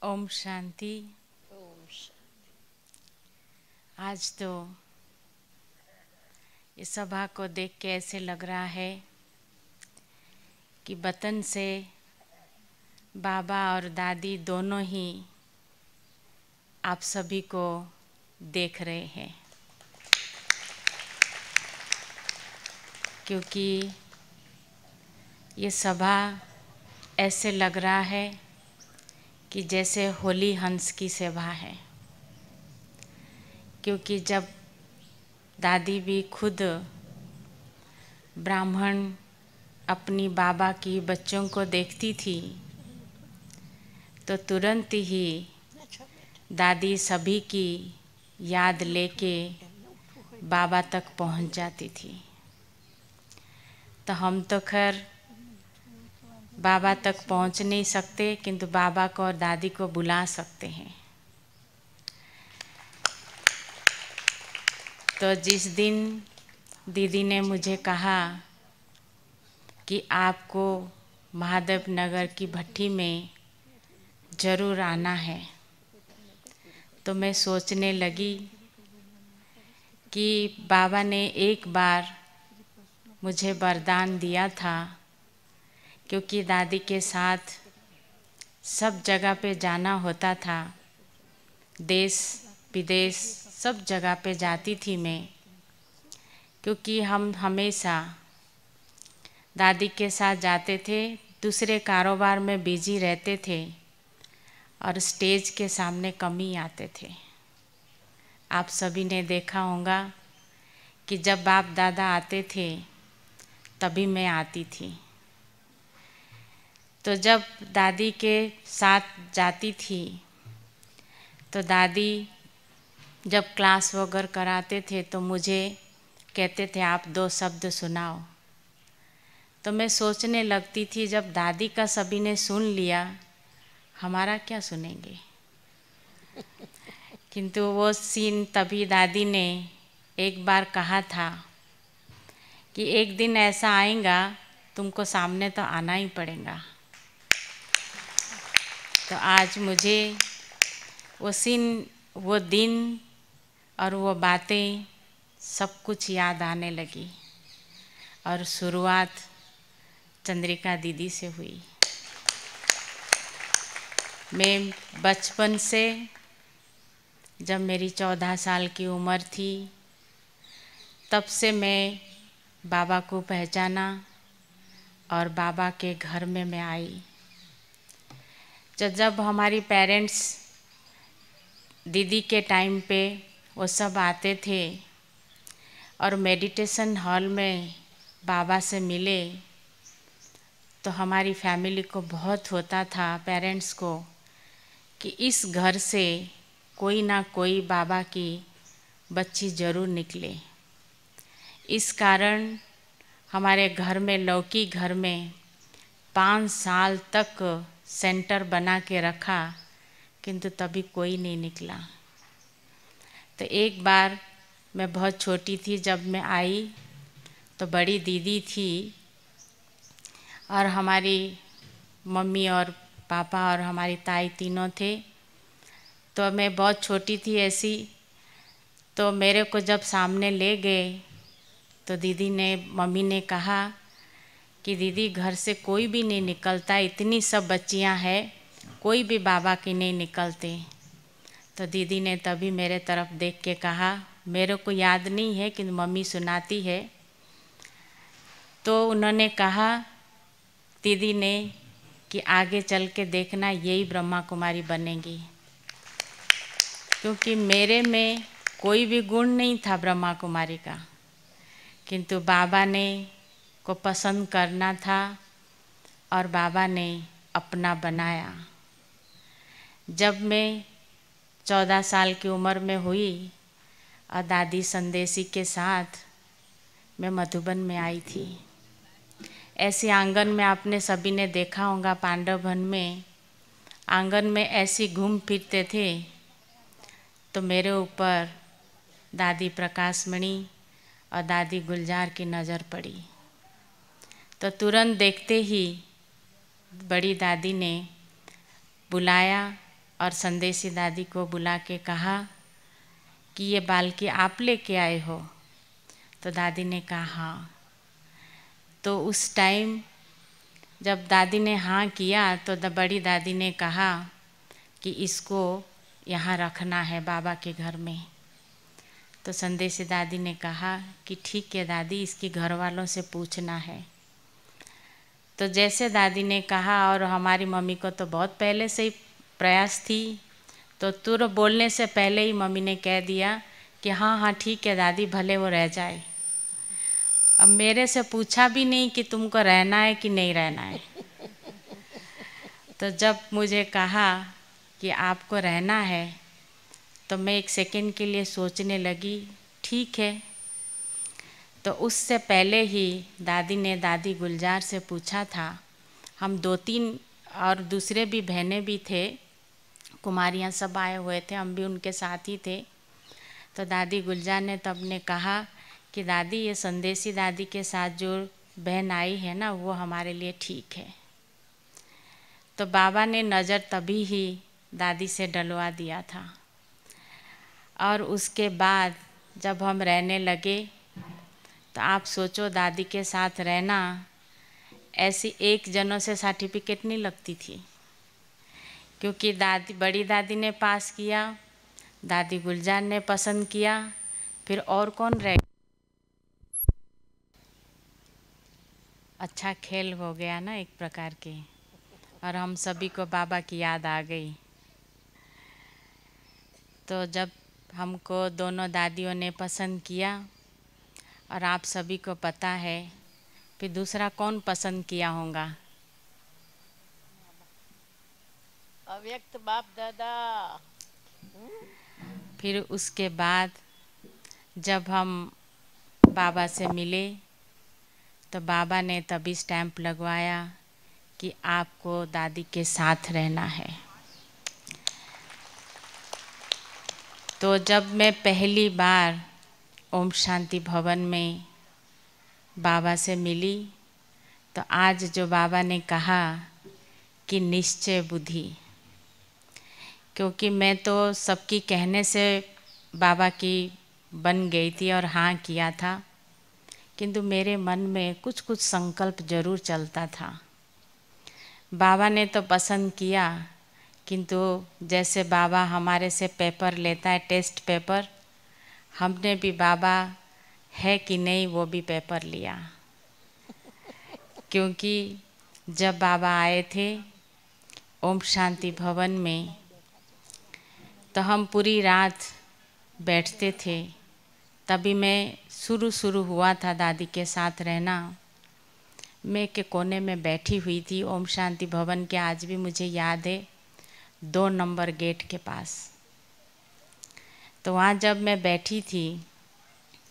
ओम शांति। आज तो इस सभा को देख के ऐसे लग रहा है कि वतन से बाबा और दादी दोनों ही आप सभी को देख रहे हैं, क्योंकि ये सभा ऐसे लग रहा है कि जैसे होली हंस की सभा है। क्योंकि जब दादी भी खुद ब्राह्मण अपनी बाबा की बच्चों को देखती थी तो तुरंत ही दादी सभी की याद लेके बाबा तक पहुंच जाती थी। तो हम तो खैर बाबा तक पहुंच नहीं सकते, किंतु बाबा को और दादी को बुला सकते हैं। तो जिस दिन दीदी ने मुझे कहा कि आपको महादेव नगर की भट्टी में ज़रूर आना है, तो मैं सोचने लगी कि बाबा ने एक बार मुझे वरदान दिया था, क्योंकि दादी के साथ सब जगह पे जाना होता था, देश विदेश सब जगह पे जाती थी मैं, क्योंकि हम हमेशा दादी के साथ जाते थे, दूसरे कारोबार में बिजी रहते थे और स्टेज के सामने कम ही आते थे। आप सभी ने देखा होगा कि जब बाप दादा आते थे तभी मैं आती थी। तो जब दादी के साथ जाती थी तो दादी जब क्लास वगैरह कराते थे तो मुझे कहते थे आप 2 शब्द सुनाओ। तो मैं सोचने लगती थी जब दादी का सभी ने सुन लिया, हमारा क्या सुनेंगे। किंतु वो सीन तभी दादी ने एक बार कहा था कि एक दिन ऐसा आएगा तुमको सामने तो आना ही पड़ेगा। तो आज मुझे वो सीन, वो दिन और वो बातें सब कुछ याद आने लगी। और शुरुआत चंद्रिका दीदी से हुई। मैं बचपन से, जब मेरी 14 साल की उम्र थी, तब से मैं बाबा को पहचाना और बाबा के घर में मैं आई। जब हमारी पेरेंट्स दीदी के टाइम पे वो सब आते थे और मेडिटेशन हॉल में बाबा से मिले, तो हमारी फैमिली को बहुत होता था, पेरेंट्स को, कि इस घर से कोई ना कोई बाबा की बच्ची ज़रूर निकले। इस कारण हमारे घर में, लौकी घर में 5 साल तक सेंटर बना के रखा, किंतु तभी कोई नहीं निकला। तो एक बार मैं बहुत छोटी थी, जब मैं आई तो बड़ी दीदी थी और हमारी मम्मी और पापा और हमारी ताई तीनों थे। तो मैं बहुत छोटी थी ऐसी, तो मेरे को जब सामने ले गए तो दीदी ने, मम्मी ने कहा कि दीदी घर से कोई भी नहीं निकलता, इतनी सब बच्चियां हैं, कोई भी बाबा की नहीं निकलते। तो दीदी ने तभी मेरे तरफ देख के कहा, मेरे को याद नहीं है कि मम्मी सुनाती है। तो उन्होंने कहा, दीदी ने, कि आगे चल के देखना यही ब्रह्मा कुमारी बनेगी। क्योंकि मेरे में कोई भी गुण नहीं था ब्रह्मा कुमारी का, किंतु बाबा ने को पसंद करना था और बाबा ने अपना बनाया। जब मैं 14 साल की उम्र में हुई और दादी संदेशी के साथ मैं मधुबन में आई थी। ऐसे आंगन में आपने सभी ने देखा होगा, पांडव वन में आंगन में ऐसी घूम फिरते थे, तो मेरे ऊपर दादी प्रकाशमणि और दादी गुलजार की नज़र पड़ी। तो तुरंत देखते ही बड़ी दादी ने बुलाया और संदेशी दादी को बुला के कहा कि ये बाल्की आप लेके आए हो? तो दादी ने कहा हाँ। तो उस टाइम जब दादी ने हाँ किया तो बड़ी दादी ने कहा कि इसको यहाँ रखना है बाबा के घर में। तो संदेशी दादी ने कहा कि ठीक है दादी, इसकी घर वालों से पूछना है। तो जैसे दादी ने कहा, और हमारी मम्मी को तो बहुत पहले से ही प्रयास थी, तो तुरंत बोलने से पहले ही मम्मी ने कह दिया कि हाँ हाँ ठीक है दादी, भले वो रह जाए। अब मेरे से पूछा भी नहीं कि तुमको रहना है कि नहीं रहना है। तो जब मुझे कहा कि आपको रहना है तो मैं एक सेकंड के लिए सोचने लगी, ठीक है। तो उससे पहले ही दादी ने दादी गुलजार से पूछा था। हम 2-3 और दूसरे भी बहनें भी थे, कुमारियाँ सब आए हुए थे, हम भी उनके साथ ही थे। तो दादी गुलजार ने तब ने कहा कि दादी ये संदेशी दादी के साथ जो बहन आई है ना, वो हमारे लिए ठीक है। तो बाबा ने नज़र तभी ही दादी से डलवा दिया था। और उसके बाद जब हम रहने लगे तो आप सोचो दादी के साथ रहना, ऐसी एक जनों से सर्टिफिकेट नहीं लगती थी, क्योंकि दादी बड़ी दादी ने पास किया, दादी गुलजार ने पसंद किया, फिर और कौन रह। अच्छा खेल हो गया ना एक प्रकार के, और हम सभी को बाबा की याद आ गई। तो जब हमको दोनों दादियों ने पसंद किया, और आप सभी को पता है फिर दूसरा कौन पसंद किया होगा? अव्यक्त बाप दादा। फिर उसके बाद जब हम बाबा से मिले तो बाबा ने तभी स्टैंप लगवाया कि आपको दादी के साथ रहना है। तो जब मैं पहली बार ओम शांति भवन में बाबा से मिली तो आज जो बाबा ने कहा कि निश्चय बुद्धि, क्योंकि मैं तो सबकी कहने से बाबा की बन गई थी और हाँ किया था, किंतु मेरे मन में कुछ कुछ संकल्प जरूर चलता था। बाबा ने तो पसंद किया, किंतु जैसे बाबा हमारे से पेपर लेता है, टेस्ट पेपर, हमने भी बाबा है कि नहीं वो भी पेपर लिया। क्योंकि जब बाबा आए थे ओम शांति भवन में तो हम पूरी रात बैठते थे। तभी मैं शुरू हुआ था दादी के साथ रहना। मैं के कोने में बैठी हुई थी ओम शांति भवन के, आज भी मुझे याद है, 2 नंबर गेट के पास। तो वहाँ जब मैं बैठी थी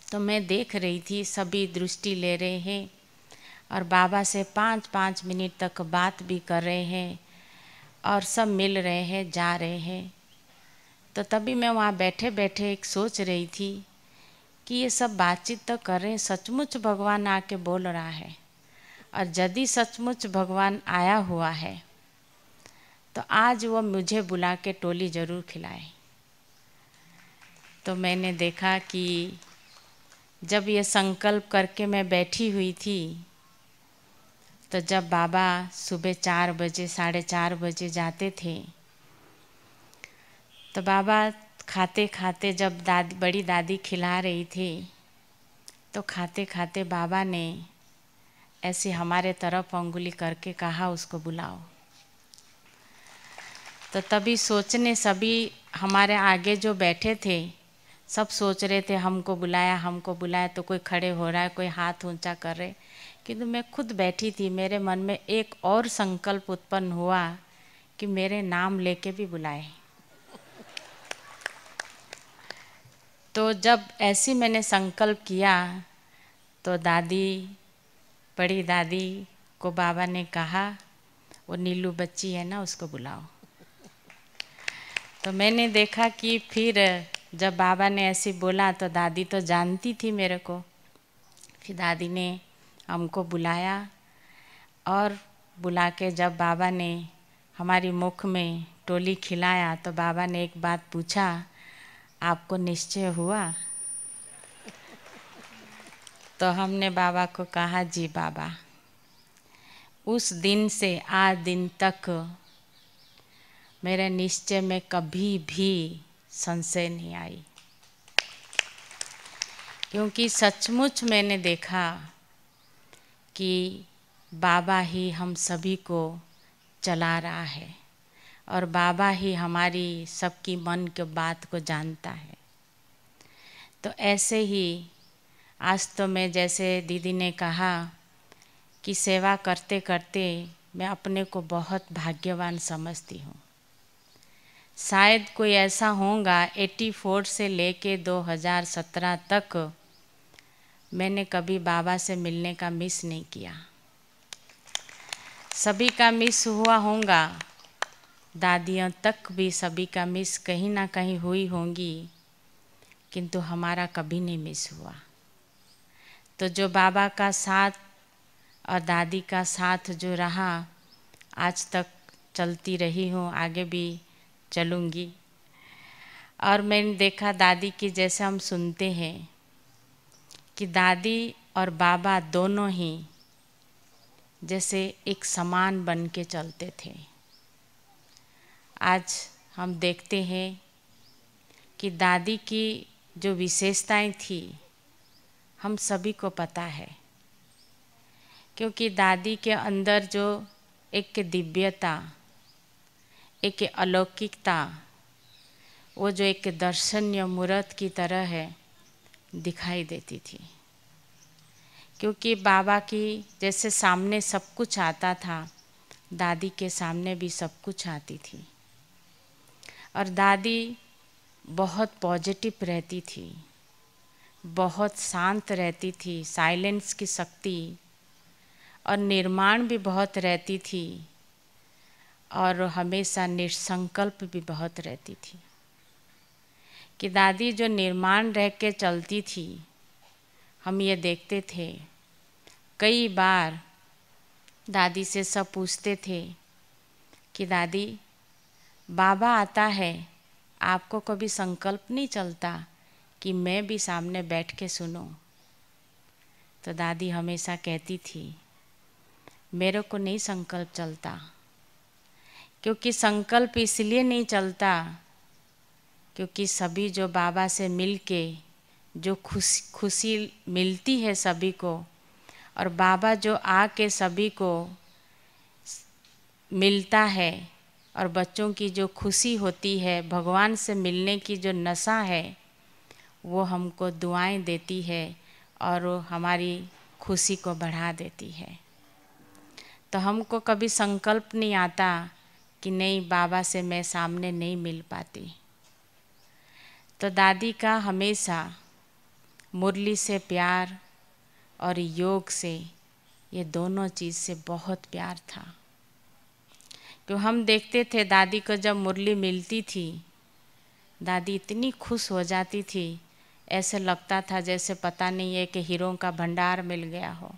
तो मैं देख रही थी सभी दृष्टि ले रहे हैं और बाबा से 5-5 मिनट तक बात भी कर रहे हैं और सब मिल रहे हैं, जा रहे हैं। तो तभी मैं वहाँ बैठे बैठे एक सोच रही थी कि ये सब बातचीत तो कर रहे हैं, सचमुच भगवान आके बोल रहा है, और यदि सचमुच भगवान आया हुआ है तो आज वो मुझे बुला के टोली ज़रूर खिलाए। तो मैंने देखा कि जब ये संकल्प करके मैं बैठी हुई थी तो जब बाबा सुबह 4 बजे 4:30 बजे जाते थे तो बाबा खाते खाते जब बड़ी दादी खिला रही थी तो खाते खाते बाबा ने ऐसे हमारे तरफ अंगुली करके कहा उसको बुलाओ। तो तभी सोचने सभी हमारे आगे जो बैठे थे सब सोच रहे थे हमको बुलाया, तो कोई खड़े हो रहा है, कोई हाथ ऊंचा कर रहे, किंतु मैं खुद बैठी थी। मेरे मन में एक और संकल्प उत्पन्न हुआ कि मेरे नाम लेके भी बुलाए। तो जब ऐसी मैंने संकल्प किया तो बड़ी दादी को बाबा ने कहा वो नीलू बच्ची है ना, उसको बुलाओ। तो मैंने देखा कि फिर जब बाबा ने ऐसे बोला तो दादी तो जानती थी मेरे को। फिर दादी ने हमको बुलाया और बुला के जब बाबा ने हमारी मुख में टोली खिलाया तो बाबा ने एक बात पूछा, आपको निश्चय हुआ? तो हमने बाबा को कहा, जी बाबा, उस दिन से आज दिन तक मेरे निश्चय में कभी भी संशय नहीं आई, क्योंकि सचमुच मैंने देखा कि बाबा ही हम सभी को चला रहा है और बाबा ही हमारी सबकी मन के बात को जानता है। तो ऐसे ही आज तो मैं, जैसे दीदी ने कहा कि सेवा करते करते मैं अपने को बहुत भाग्यवान समझती हूँ। शायद कोई ऐसा होगा 84 से लेके 2017 तक मैंने कभी बाबा से मिलने का मिस नहीं किया। सभी का मिस हुआ होगा, दादियों तक भी सभी का मिस कहीं ना कहीं हुई होंगी, किंतु हमारा कभी नहीं मिस हुआ। तो जो बाबा का साथ और दादी का साथ जो रहा, आज तक चलती रही हूँ, आगे भी चलूँगी। और मैंने देखा दादी की, जैसे हम सुनते हैं कि दादी और बाबा दोनों ही जैसे एक समान बन के चलते थे। आज हम देखते हैं कि दादी की जो विशेषताएं थी हम सभी को पता है, क्योंकि दादी के अंदर जो एक दिव्यता, एक अलौकिकता, वो जो एक दर्शनीय मूर्त की तरह है दिखाई देती थी। क्योंकि बाबा की जैसे सामने सब कुछ आता था, दादी के सामने भी सब कुछ आती थी। और दादी बहुत पॉजिटिव रहती थी, बहुत शांत रहती थी, साइलेंस की शक्ति और निर्माण भी बहुत रहती थी, और हमेशा निसंकल्प भी बहुत रहती थी। कि दादी जो निर्माण रह के चलती थी, हम ये देखते थे। कई बार दादी से सब पूछते थे कि दादी, बाबा आता है, आपको कभी संकल्प नहीं चलता कि मैं भी सामने बैठ के सुनूं? तो दादी हमेशा कहती थी, मेरे को नहीं संकल्प चलता। क्योंकि संकल्प इसलिए नहीं चलता क्योंकि सभी जो बाबा से मिल के जो खुशी मिलती है सभी को, और बाबा जो आके सभी को मिलता है, और बच्चों की जो खुशी होती है, भगवान से मिलने की जो नशा है, वो हमको दुआएं देती है और हमारी खुशी को बढ़ा देती है। तो हमको कभी संकल्प नहीं आता कि नहीं, बाबा से मैं सामने नहीं मिल पाती। तो दादी का हमेशा मुरली से प्यार और योग से, ये दोनों चीज़ से बहुत प्यार था। तो हम देखते थे दादी को जब मुरली मिलती थी, दादी इतनी खुश हो जाती थी, ऐसे लगता था जैसे पता नहीं है कि हीरों का भंडार मिल गया हो।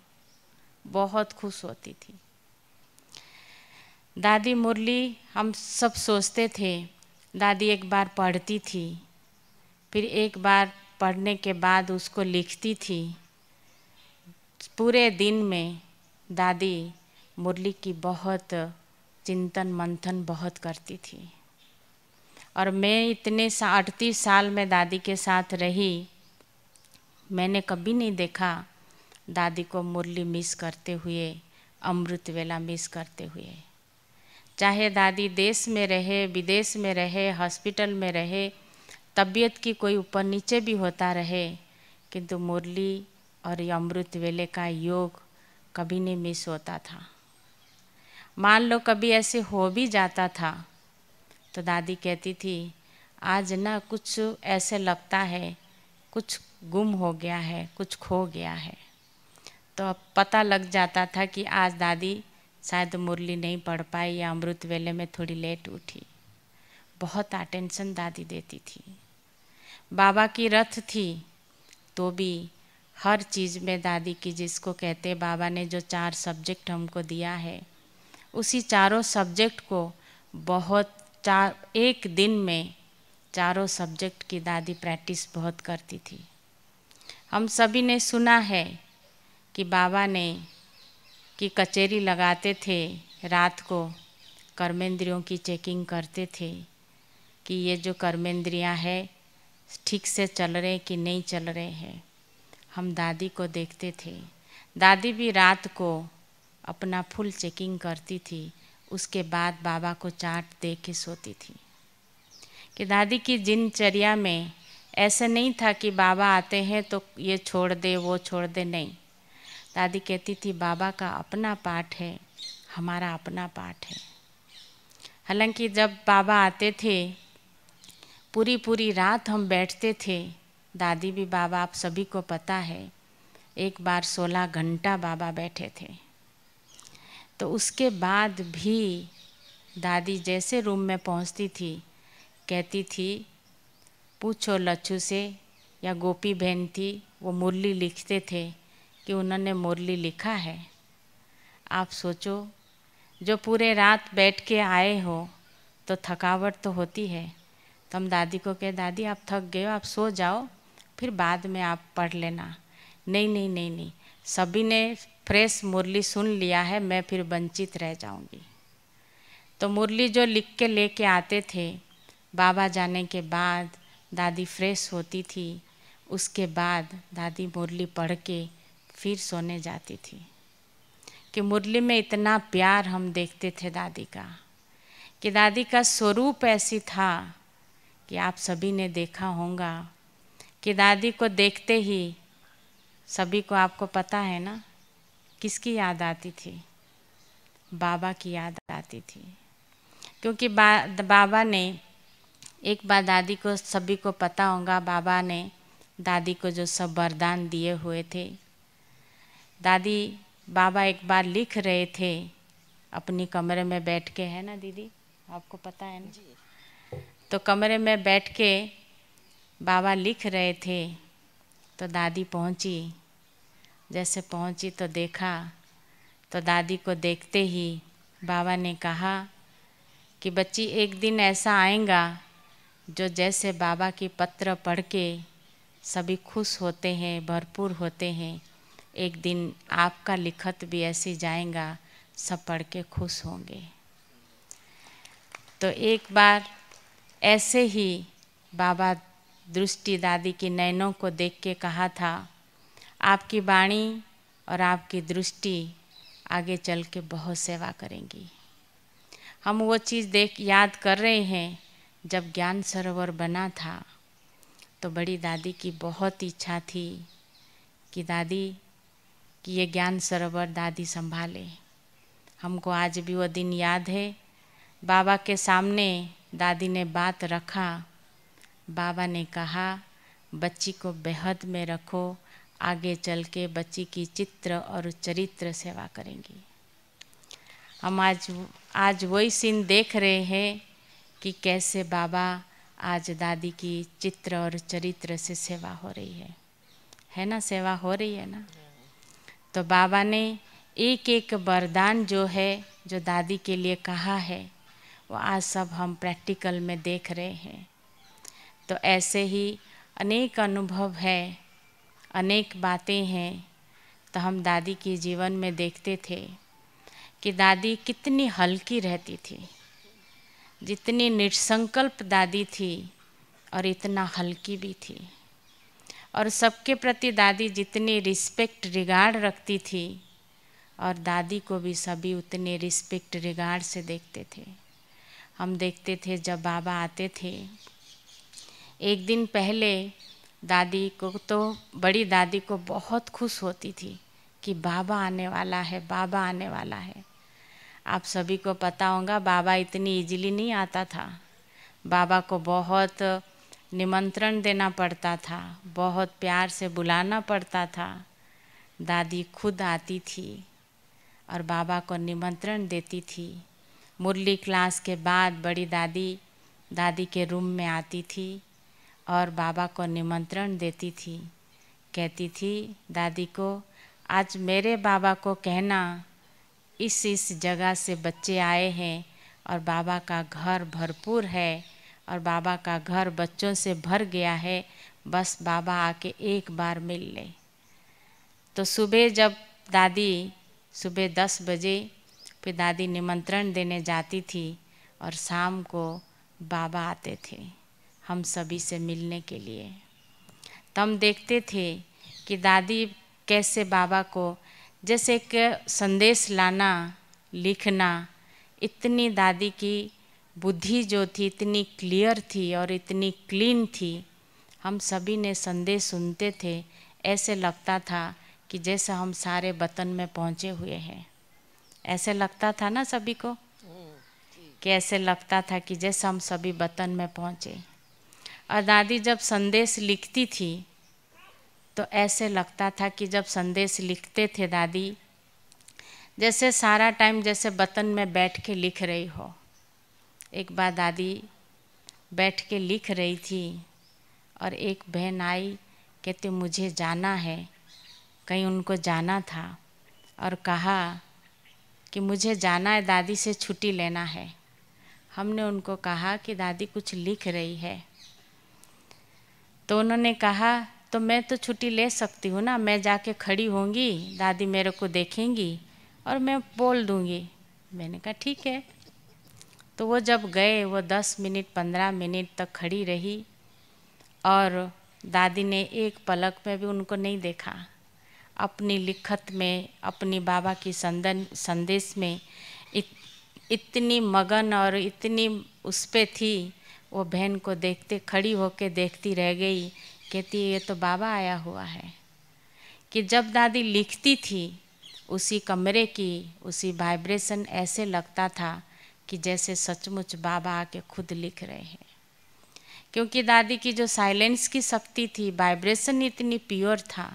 बहुत खुश होती थी दादी। मुरली हम सब सोचते थे, दादी एक बार पढ़ती थी, फिर एक बार पढ़ने के बाद उसको लिखती थी। पूरे दिन में दादी मुरली की बहुत चिंतन मंथन बहुत करती थी। और मैं इतने 38 साल में दादी के साथ रही, मैंने कभी नहीं देखा दादी को मुरली मिस करते हुए, अमृत वेला मिस करते हुए। चाहे दादी देश में रहे, विदेश में रहे, हॉस्पिटल में रहे, तबीयत की कोई ऊपर नीचे भी होता रहे, किंतु मुरली और ये अमृत वेले का योग कभी नहीं मिस होता था। मान लो कभी ऐसे हो भी जाता था तो दादी कहती थी, आज ना कुछ ऐसे लगता है कुछ गुम हो गया है, कुछ खो गया है। तो अब पता लग जाता था कि आज दादी शायद मुरली नहीं पढ़ पाई या अमृत वेले में थोड़ी लेट उठी। बहुत अटेंशन दादी देती थी। बाबा की रथ थी तो भी हर चीज़ में दादी की, जिसको कहते बाबा ने जो 4 सब्जेक्ट हमको दिया है, उसी चारों सब्जेक्ट को बहुत एक दिन में चारों सब्जेक्ट की दादी प्रैक्टिस बहुत करती थी। हम सभी ने सुना है कि बाबा ने की कचेरी लगाते थे, रात को कर्मेंद्रियों की चेकिंग करते थे कि ये जो कर्मेंद्रियां है ठीक से चल रहे कि नहीं चल रहे हैं। हम दादी को देखते थे, दादी भी रात को अपना फुल चेकिंग करती थी, उसके बाद बाबा को चाट दे के सोती थी। कि दादी की दिनचर्या में ऐसा नहीं था कि बाबा आते हैं तो ये छोड़ दे वो छोड़ दे, नहीं। दादी कहती थी बाबा का अपना पाठ है, हमारा अपना पाठ है। हालांकि जब बाबा आते थे पूरी पूरी रात हम बैठते थे। दादी भी, बाबा आप सभी को पता है, एक बार 16 घंटा बाबा बैठे थे। तो उसके बाद भी दादी जैसे रूम में पहुंचती थी कहती थी पूछो लच्छू से, या गोपी बहन थी वो मुरली लिखते थे कि उन्होंने मुरली लिखा है। आप सोचो, जो पूरे रात बैठ के आए हो तो थकावट तो होती है। तो हम दादी को कहे दादी आप थक गए हो, आप सो जाओ, फिर बाद में आप पढ़ लेना। नहीं नहीं नहीं नहीं, सभी ने फ्रेश मुरली सुन लिया है, मैं फिर वंचित रह जाऊंगी। तो मुरली जो लिख के लेके आते थे, बाबा जाने के बाद दादी फ्रेश होती थी, उसके बाद दादी मुरली पढ़ के फिर सोने जाती थी। कि मुरली में इतना प्यार हम देखते थे दादी का, कि दादी का स्वरूप ऐसी था कि आप सभी ने देखा होगा कि दादी को देखते ही सभी को, आपको पता है ना, किसकी याद आती थी? बाबा की याद आती थी। क्योंकि बाबा ने एक बार, दादी को सभी को पता होगा, बाबा ने दादी को जो सब वरदान दिए हुए थे, दादी बाबा एक बार लिख रहे थे अपनी कमरे में बैठ के, है ना दीदी, आपको पता है ना? तो कमरे में बैठ के बाबा लिख रहे थे तो दादी पहुंची। जैसे पहुंची तो देखा, तो दादी को देखते ही बाबा ने कहा कि बच्ची एक दिन ऐसा आएगा जो जैसे बाबा की पत्र पढ़ के सभी खुश होते हैं, भरपूर होते हैं, एक दिन आपका लिखत भी ऐसे जाएगा, सब पढ़ के खुश होंगे। तो एक बार ऐसे ही बाबा दृष्टि दादी की नैनों को देख के कहा था, आपकी वाणी और आपकी दृष्टि आगे चल के बहुत सेवा करेंगी। हम वो चीज़ याद कर रहे हैं, जब ज्ञान सरोवर बना था तो बड़ी दादी की बहुत इच्छा थी कि दादी कि ये ज्ञान सरोवर दादी संभाले। हमको आज भी वो दिन याद है, बाबा के सामने दादी ने बात रखा, बाबा ने कहा बच्ची को बेहद में रखो, आगे चल के बच्ची की चित्र और चरित्र सेवा करेंगी। हम आज वही सीन देख रहे हैं कि कैसे बाबा आज दादी की चित्र और चरित्र से सेवा हो रही है ना, सेवा हो रही है ना। तो बाबा ने एक एक वरदान जो है, जो दादी के लिए कहा है, वो आज सब हम प्रैक्टिकल में देख रहे हैं। तो ऐसे ही अनेक अनुभव है, अनेक बातें हैं। तो हम दादी के जीवन में देखते थे कि दादी कितनी हल्की रहती थी, जितनी निसंकल्प दादी थी और इतना हल्की भी थी। और सबके प्रति दादी जितनी रिस्पेक्ट रिगार्ड रखती थी, और दादी को भी सभी उतने रिस्पेक्ट रिगार्ड से देखते थे। हम देखते थे जब बाबा आते थे, एक दिन पहले दादी को, तो बड़ी दादी को बहुत खुश होती थी कि बाबा आने वाला है, बाबा आने वाला है। आप सभी को पता होगा बाबा इतनी इजीली नहीं आता था, बाबा को बहुत निमंत्रण देना पड़ता था, बहुत प्यार से बुलाना पड़ता था। दादी खुद आती थी और बाबा को निमंत्रण देती थी। मुरली क्लास के बाद बड़ी दादी के रूम में आती थी और बाबा को निमंत्रण देती थी। कहती थी दादी को, आज मेरे बाबा को कहना इस जगह से बच्चे आए हैं और बाबा का घर भरपूर है और बाबा का घर बच्चों से भर गया है, बस बाबा आके एक बार मिल ले। तो सुबह जब दादी सुबह 10 बजे फिर दादी निमंत्रण देने जाती थी और शाम को बाबा आते थे हम सभी से मिलने के लिए। तो हम देखते थे कि दादी कैसे बाबा को जैसे कि संदेश लाना, लिखना, इतनी दादी की बुद्धि जो थी इतनी क्लियर थी और इतनी क्लीन थी। हम सभी ने संदेश सुनते थे, ऐसे लगता था कि जैसे हम सारे वतन में पहुँचे हुए हैं। ऐसे लगता था ना सभी को कि ऐसे लगता था कि जैसे हम सभी वतन में पहुँचे। और दादी जब संदेश लिखती थी तो ऐसे लगता था कि जब संदेश लिखते थे दादी, जैसे सारा टाइम जैसे वतन में बैठ के लिख रही हो। एक बार दादी बैठ के लिख रही थी और एक बहन आई, कहते मुझे जाना है, कहीं उनको जाना था और कहा कि मुझे जाना है, दादी से छुट्टी लेना है। हमने उनको कहा कि दादी कुछ लिख रही है, तो उन्होंने कहा तो मैं तो छुट्टी ले सकती हूँ ना, मैं जाके खड़ी होंगी, दादी मेरे को देखेंगी और मैं बोल दूँगी। मैंने कहा ठीक है। तो वो जब गए, वो 10 मिनट 15 मिनट तक खड़ी रही और दादी ने एक पलक में भी उनको नहीं देखा। अपनी लिखत में, अपनी बाबा की संदेश में इतनी मगन और इतनी उस पे थी, वो बहन को देखते खड़ी होके देखती रह गई। कहती ये तो बाबा आया हुआ है। कि जब दादी लिखती थी उसी कमरे की उसी वाइब्रेशन ऐसे लगता था कि जैसे सचमुच बाबा आके खुद लिख रहे हैं। क्योंकि दादी की जो साइलेंस की शक्ति थी, वाइब्रेशन इतनी प्योर था।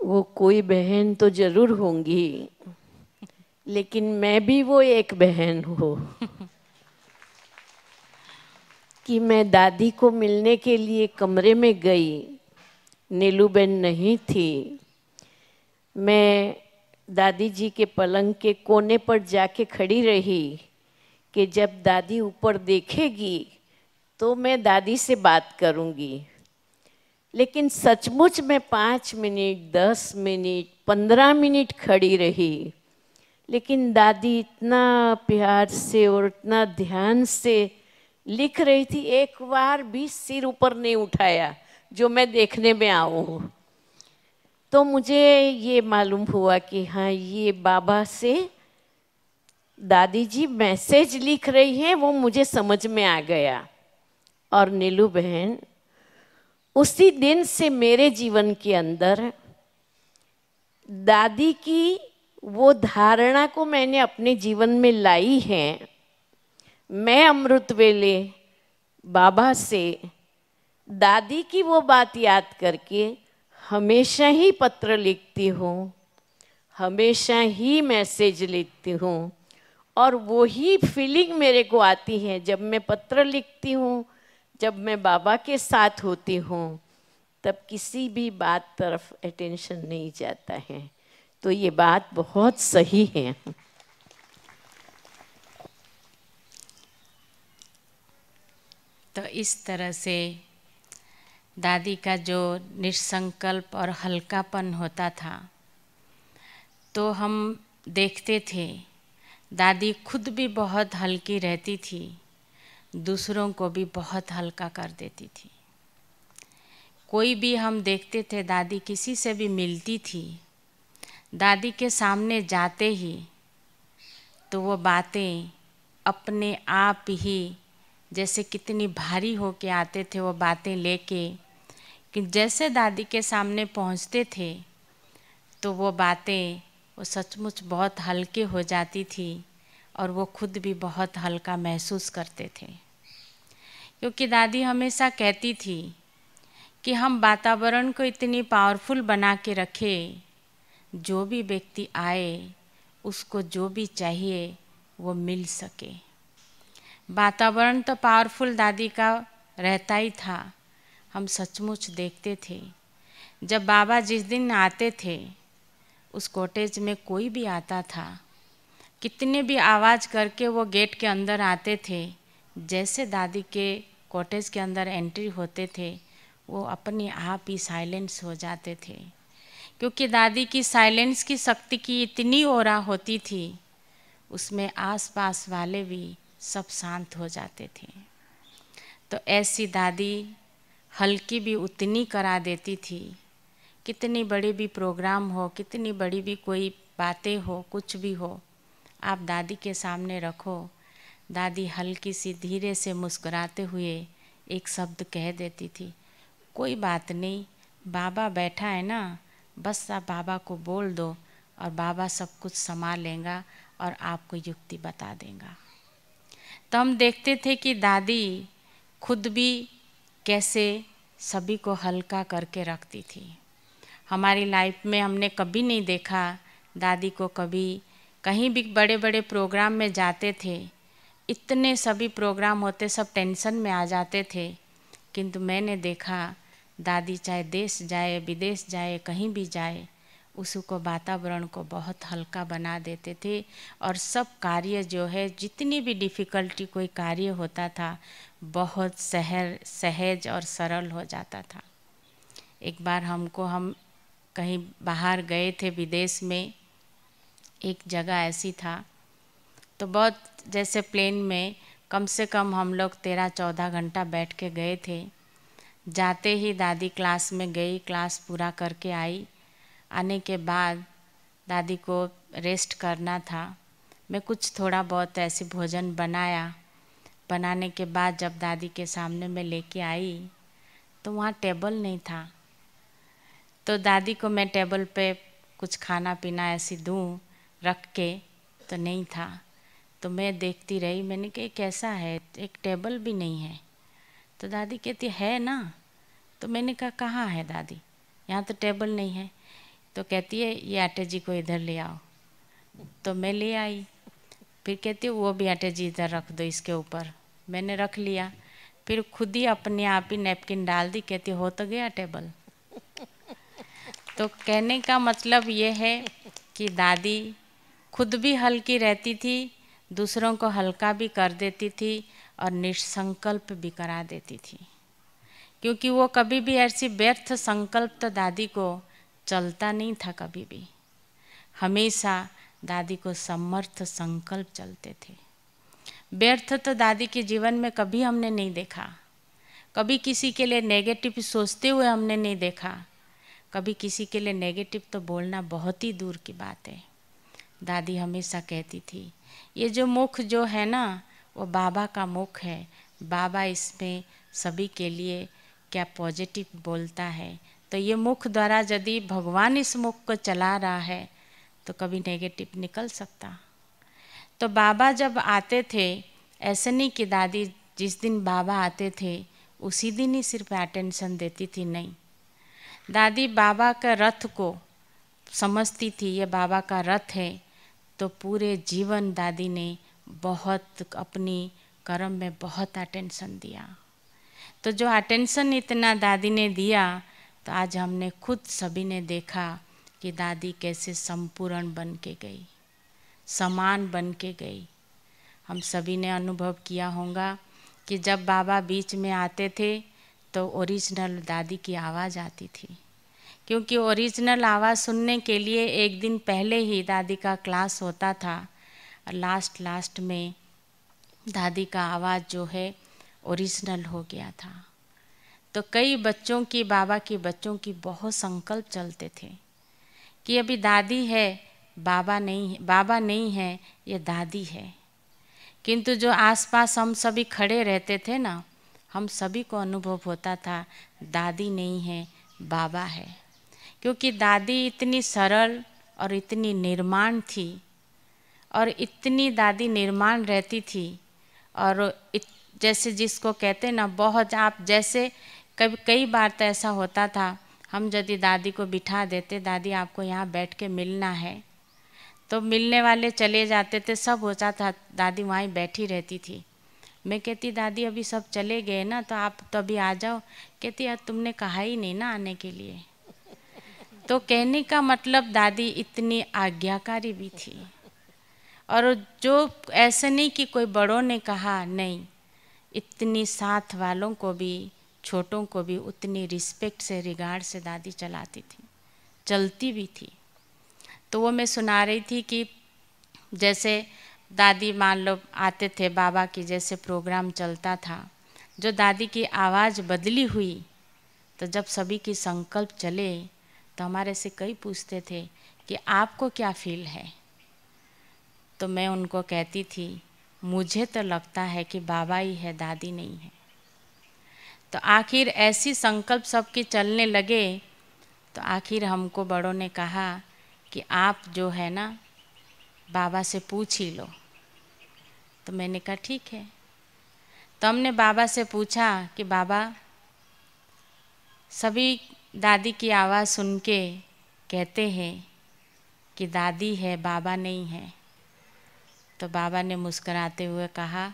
वो कोई बहन तो जरूर होंगी, लेकिन मैं भी वो एक बहन हूँ कि मैं दादी को मिलने के लिए कमरे में गई। नीलूबेन नहीं थी। मैं दादी जी के पलंग के कोने पर जाके खड़ी रही कि जब दादी ऊपर देखेगी तो मैं दादी से बात करूँगी। लेकिन सचमुच में 5 मिनट, 10 मिनट, 15 मिनट खड़ी रही, लेकिन दादी इतना प्यार से और इतना ध्यान से लिख रही थी, एक बार भी सिर ऊपर नहीं उठाया जो मैं देखने में आऊँ। तो मुझे ये मालूम हुआ कि हाँ, ये बाबा से दादी जी मैसेज लिख रही हैं, वो मुझे समझ में आ गया। और नीलू बहन, उसी दिन से मेरे जीवन के अंदर दादी की वो धारणा को मैंने अपने जीवन में लाई है। मैं अमृत वेले बाबा से दादी की वो बात याद करके हमेशा ही पत्र लिखती हूँ, हमेशा ही मैसेज लिखती हूँ। और वही फीलिंग मेरे को आती है जब मैं पत्र लिखती हूँ, जब मैं बाबा के साथ होती हूँ, तब किसी भी बात तरफ अटेंशन नहीं जाता है। तो ये बात बहुत सही है। तो इस तरह से दादी का जो निसंकल्प और हल्कापन होता था, तो हम देखते थे दादी खुद भी बहुत हल्की रहती थी, दूसरों को भी बहुत हल्का कर देती थी। कोई भी हम देखते थे, दादी किसी से भी मिलती थी, दादी के सामने जाते ही तो वो बातें अपने आप ही जैसे कितनी भारी हो के आते थे वो बातें लेके, कि जैसे दादी के सामने पहुंचते थे तो वो बातें वो सचमुच बहुत हल्के हो जाती थी और वो खुद भी बहुत हल्का महसूस करते थे। क्योंकि दादी हमेशा कहती थी कि हम वातावरण को इतनी पावरफुल बना के रखें, जो भी व्यक्ति आए उसको जो भी चाहिए वो मिल सके। वातावरण तो पावरफुल दादी का रहता ही था। हम सचमुच देखते थे जब बाबा जिस दिन आते थे उस कॉटेज में कोई भी आता था, कितने भी आवाज़ करके वो गेट के अंदर आते थे, जैसे दादी के कॉटेज के अंदर एंट्री होते थे वो अपने आप ही साइलेंस हो जाते थे, क्योंकि दादी की साइलेंस की शक्ति की इतनी ऑरा होती थी, उसमें आसपास वाले भी सब शांत हो जाते थे। तो ऐसी दादी हल्की भी उतनी करा देती थी, कितनी बड़ी भी प्रोग्राम हो, कितनी बड़ी भी कोई बातें हो, कुछ भी हो, आप दादी के सामने रखो, दादी हल्की सी धीरे से मुस्कुराते हुए एक शब्द कह देती थी, कोई बात नहीं, बाबा बैठा है ना, बस आप बाबा को बोल दो और बाबा सब कुछ संभाल लेगा और आपको युक्ति बता देगा। तो हम देखते थे कि दादी खुद भी कैसे सभी को हल्का करके रखती थी। हमारी लाइफ में हमने कभी नहीं देखा दादी को, कभी कहीं भी बड़े बड़े प्रोग्राम में जाते थे, इतने सभी प्रोग्राम होते, सब टेंशन में आ जाते थे, किंतु मैंने देखा दादी चाहे देश जाए विदेश जाए कहीं भी जाए, उसको वातावरण को बहुत हल्का बना देते थे और सब कार्य जो है, जितनी भी डिफ़िकल्टी कोई कार्य होता था, बहुत सहज और सरल हो जाता था। एक बार हम कहीं बाहर गए थे विदेश में, एक जगह ऐसी था, तो बहुत जैसे प्लेन में कम से कम हम लोग 13-14 घंटा बैठ के गए थे। जाते ही दादी क्लास में गई, क्लास पूरा करके आई। आने के बाद दादी को रेस्ट करना था, मैं कुछ थोड़ा बहुत ऐसे भोजन बनाया। बनाने के बाद जब दादी के सामने मैं लेके आई तो वहाँ टेबल नहीं था, तो दादी को मैं टेबल पे कुछ खाना पीना ऐसी दूँ रख के, तो नहीं था। तो मैं देखती रही, मैंने कहा कैसा है, एक टेबल भी नहीं है। तो दादी कहती है ना, तो मैंने कहा कहाँ है दादी, यहाँ तो टेबल नहीं है। तो कहती है ये आटे जी को इधर ले आओ। तो मैं ले आई, फिर कहती है वो भी आटे जी इधर रख दो इसके ऊपर। मैंने रख लिया, फिर खुद ही अपने आप ही नैपकिन डाल दी, कहती हो तो गया टेबल। तो कहने का मतलब ये है कि दादी खुद भी हल्की रहती थी, दूसरों को हल्का भी कर देती थी और निसंकल्प भी करा देती थी, क्योंकि वो कभी भी ऐसी व्यर्थ संकल्प तो दादी को चलता नहीं था कभी भी। हमेशा दादी को समर्थ संकल्प चलते थे। व्यर्थ तो दादी के जीवन में कभी हमने नहीं देखा, कभी किसी के लिए नेगेटिव सोचते हुए हमने नहीं देखा, कभी किसी के लिए नेगेटिव तो बोलना बहुत ही दूर की बात है। दादी हमेशा कहती थी ये जो मुख जो है ना वो बाबा का मुख है, बाबा इसमें सभी के लिए क्या पॉजिटिव बोलता है, तो ये मुख द्वारा यदि भगवान इस मुख को चला रहा है तो कभी नेगेटिव निकल सकता। तो बाबा जब आते थे, ऐसे नहीं कि दादी जिस दिन बाबा आते थे उसी दिन ही सिर्फ अटेंशन देती थी, नहीं, दादी बाबा का रथ को समझती थी, ये बाबा का रथ है, तो पूरे जीवन दादी ने बहुत अपनी कर्म में बहुत अटेंशन दिया। तो जो अटेंशन इतना दादी ने दिया, तो आज हमने खुद सभी ने देखा कि दादी कैसे संपूर्ण बन के गई, समान बन के गई। हम सभी ने अनुभव किया होगा कि जब बाबा बीच में आते थे तो ओरिजिनल दादी की आवाज़ आती थी, क्योंकि ओरिजिनल आवाज़ सुनने के लिए एक दिन पहले ही दादी का क्लास होता था और लास्ट में दादी का आवाज़ जो है ओरिजिनल हो गया था। तो कई बच्चों की, बाबा के बच्चों की बहुत संकल्प चलते थे कि अभी दादी है, बाबा नहीं है, ये दादी है। किंतु जो आसपास हम सभी खड़े रहते थे ना, हम सभी को अनुभव होता था दादी नहीं है, बाबा है, क्योंकि दादी इतनी सरल और इतनी निर्माण थी, और इतनी दादी निर्माण रहती थी, और जैसे जिसको कहते ना बहुत, आप जैसे कई बार तो ऐसा होता था, हम यदि दादी को बिठा देते, दादी आपको यहाँ बैठ के मिलना है, तो मिलने वाले चले जाते थे, सब होता था, दादी वहीं बैठी रहती थी। मैं कहती दादी अभी सब चले गए ना, तो आप तो अभी आ जाओ। कहती यार तुमने कहा ही नहीं ना आने के लिए। तो कहने का मतलब दादी इतनी आज्ञाकारी भी थी, और जो ऐसे नहीं कि कोई बड़ों ने कहा, नहीं, इतनी साथ वालों को भी, छोटों को भी उतनी रिस्पेक्ट से, रिगार्ड से दादी चलाती थी, चलती भी थी। तो वो मैं सुना रही थी कि जैसे दादी मान लो आते थे, बाबा की जैसे प्रोग्राम चलता था, जो दादी की आवाज़ बदली हुई, तो जब सभी की संकल्प चले तो हमारे से कई पूछते थे कि आपको क्या फील है। तो मैं उनको कहती थी, मुझे तो लगता है कि बाबा ही है, दादी नहीं है। तो आखिर ऐसी संकल्प सबके चलने लगे, तो आखिर हमको बड़ों ने कहा कि आप जो है ना बाबा से पूछ ही लो। तो मैंने कहा ठीक है। तो हमने बाबा से पूछा कि बाबा, सभी दादी की आवाज़ सुन के कहते हैं कि दादी है, बाबा नहीं है। तो बाबा ने मुस्कुराते हुए कहा,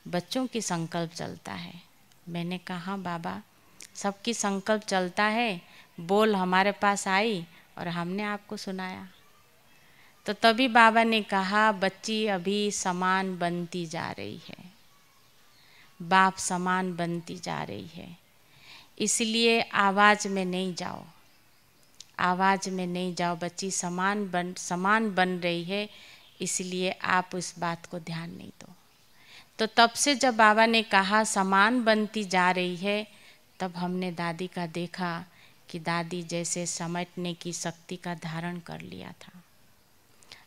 बच्चों की संकल्प चलता है। मैंने कहा हाँ बाबा, सबकी संकल्प चलता है, बोल हमारे पास आई और हमने आपको सुनाया। तो तभी बाबा ने कहा, बच्ची अभी समान बनती जा रही है, बाप समान बनती जा रही है, इसलिए आवाज़ में नहीं जाओ, आवाज़ में नहीं जाओ बच्ची, समान बन रही है, इसलिए आप उस बात को ध्यान नहीं दो। तो तब से जब बाबा ने कहा समान बनती जा रही है, तब हमने दादी का देखा कि दादी जैसे समेटने की शक्ति का धारण कर लिया था।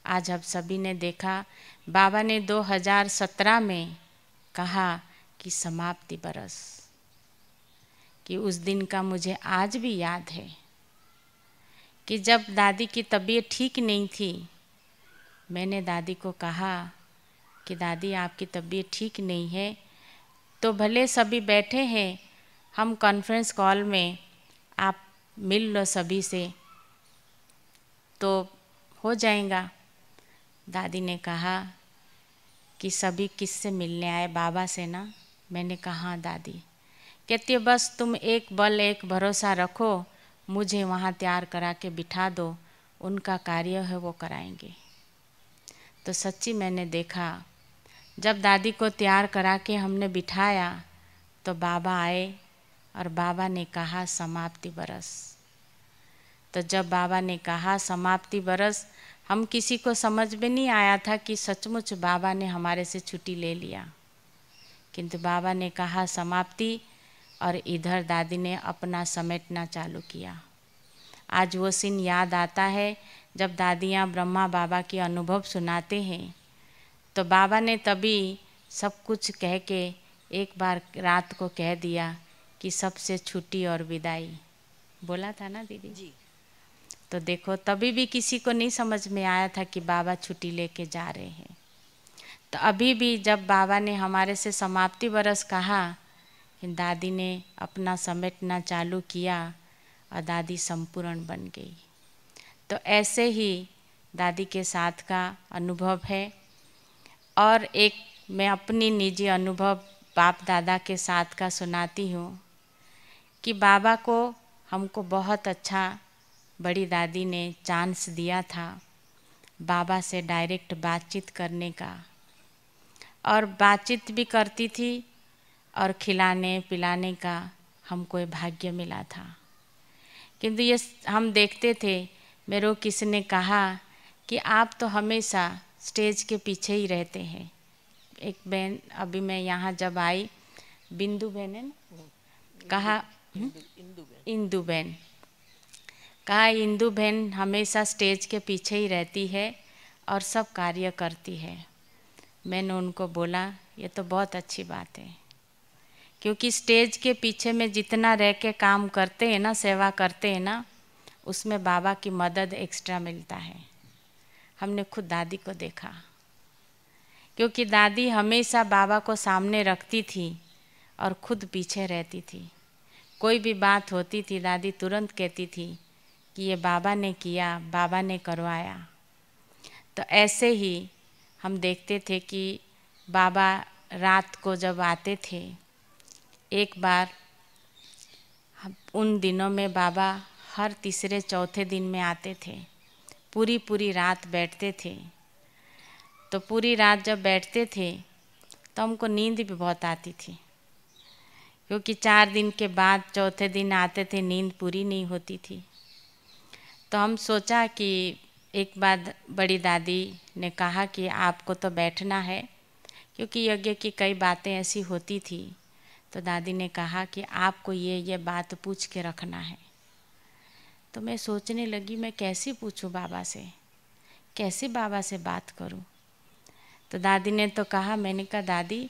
आज अब सभी ने देखा, बाबा ने 2017 में कहा कि समाप्ति बरस, कि उस दिन का मुझे आज भी याद है कि जब दादी की तबीयत ठीक नहीं थी, मैंने दादी को कहा कि दादी आपकी तबीयत ठीक नहीं है, तो भले सभी बैठे हैं, हम कॉन्फ्रेंस कॉल में आप मिल लो सभी से तो हो जाएगा। दादी ने कहा कि सभी किससे मिलने आए, बाबा से ना। मैंने कहा हाँ दादी। कहती है बस तुम एक बल एक भरोसा रखो, मुझे वहाँ तैयार करा के बिठा दो, उनका कार्य है वो कराएंगे। तो सच्ची मैंने देखा, जब दादी को तैयार करा के हमने बिठाया तो बाबा आए और बाबा ने कहा समाप्ति बरस। तो जब बाबा ने कहा समाप्ति बरस, हम किसी को समझ में नहीं आया था कि सचमुच बाबा ने हमारे से छुट्टी ले लिया, किंतु बाबा ने कहा समाप्ति, और इधर दादी ने अपना समेटना चालू किया। आज वो सीन याद आता है जब दादियाँ ब्रह्मा बाबा की अनुभव सुनाते हैं, तो बाबा ने तभी सब कुछ कह के एक बार रात को कह दिया कि सबसे छुट्टी और विदाई, बोला था ना दीदी जी। तो देखो तभी भी किसी को नहीं समझ में आया था कि बाबा छुट्टी लेके जा रहे हैं। तो अभी भी जब बाबा ने हमारे से समाप्ति बरस कहा, दादी ने अपना समेटना चालू किया और दादी संपूर्ण बन गई। तो ऐसे ही दादी के साथ का अनुभव है। और एक मैं अपनी निजी अनुभव बाप दादा के साथ का सुनाती हूँ कि बाबा को हमको बहुत अच्छा बड़ी दादी ने चांस दिया था बाबा से डायरेक्ट बातचीत करने का, और बातचीत भी करती थी और खिलाने पिलाने का हमको ये भाग्य मिला था। किंतु ये हम देखते थे, मेरे को किसी ने कहा कि आप तो हमेशा स्टेज के पीछे ही रहते हैं। एक बहन अभी मैं यहाँ जब आई, बिंदु बहन है ना, कहा इंदु बहन, कहा इंदु बहन हमेशा स्टेज के पीछे ही रहती है और सब कार्य करती है। मैंने उनको बोला ये तो बहुत अच्छी बात है, क्योंकि स्टेज के पीछे में जितना रह के काम करते हैं ना, सेवा करते हैं ना, उसमें बाबा की मदद एक्स्ट्रा मिलता है। हमने खुद दादी को देखा, क्योंकि दादी हमेशा बाबा को सामने रखती थी और खुद पीछे रहती थी। कोई भी बात होती थी दादी तुरंत कहती थी कि ये बाबा ने किया, बाबा ने करवाया। तो ऐसे ही हम देखते थे कि बाबा रात को जब आते थे, एक बार उन दिनों में बाबा हर तीसरे चौथे दिन में आते थे, पूरी पूरी रात बैठते थे। तो पूरी रात जब बैठते थे तो हमको नींद भी बहुत आती थी, क्योंकि 4 दिन के बाद चौथे दिन आते थे, नींद पूरी नहीं होती थी। तो हम सोचा कि एक बार बड़ी दादी ने कहा कि आपको तो बैठना है, क्योंकि यज्ञ की कई बातें ऐसी होती थी। तो दादी ने कहा कि आपको ये बात पूछ के रखना है। तो मैं सोचने लगी मैं कैसे पूछूं बाबा से, कैसे बाबा से बात करूं। तो दादी ने तो कहा, मैंने कहा दादी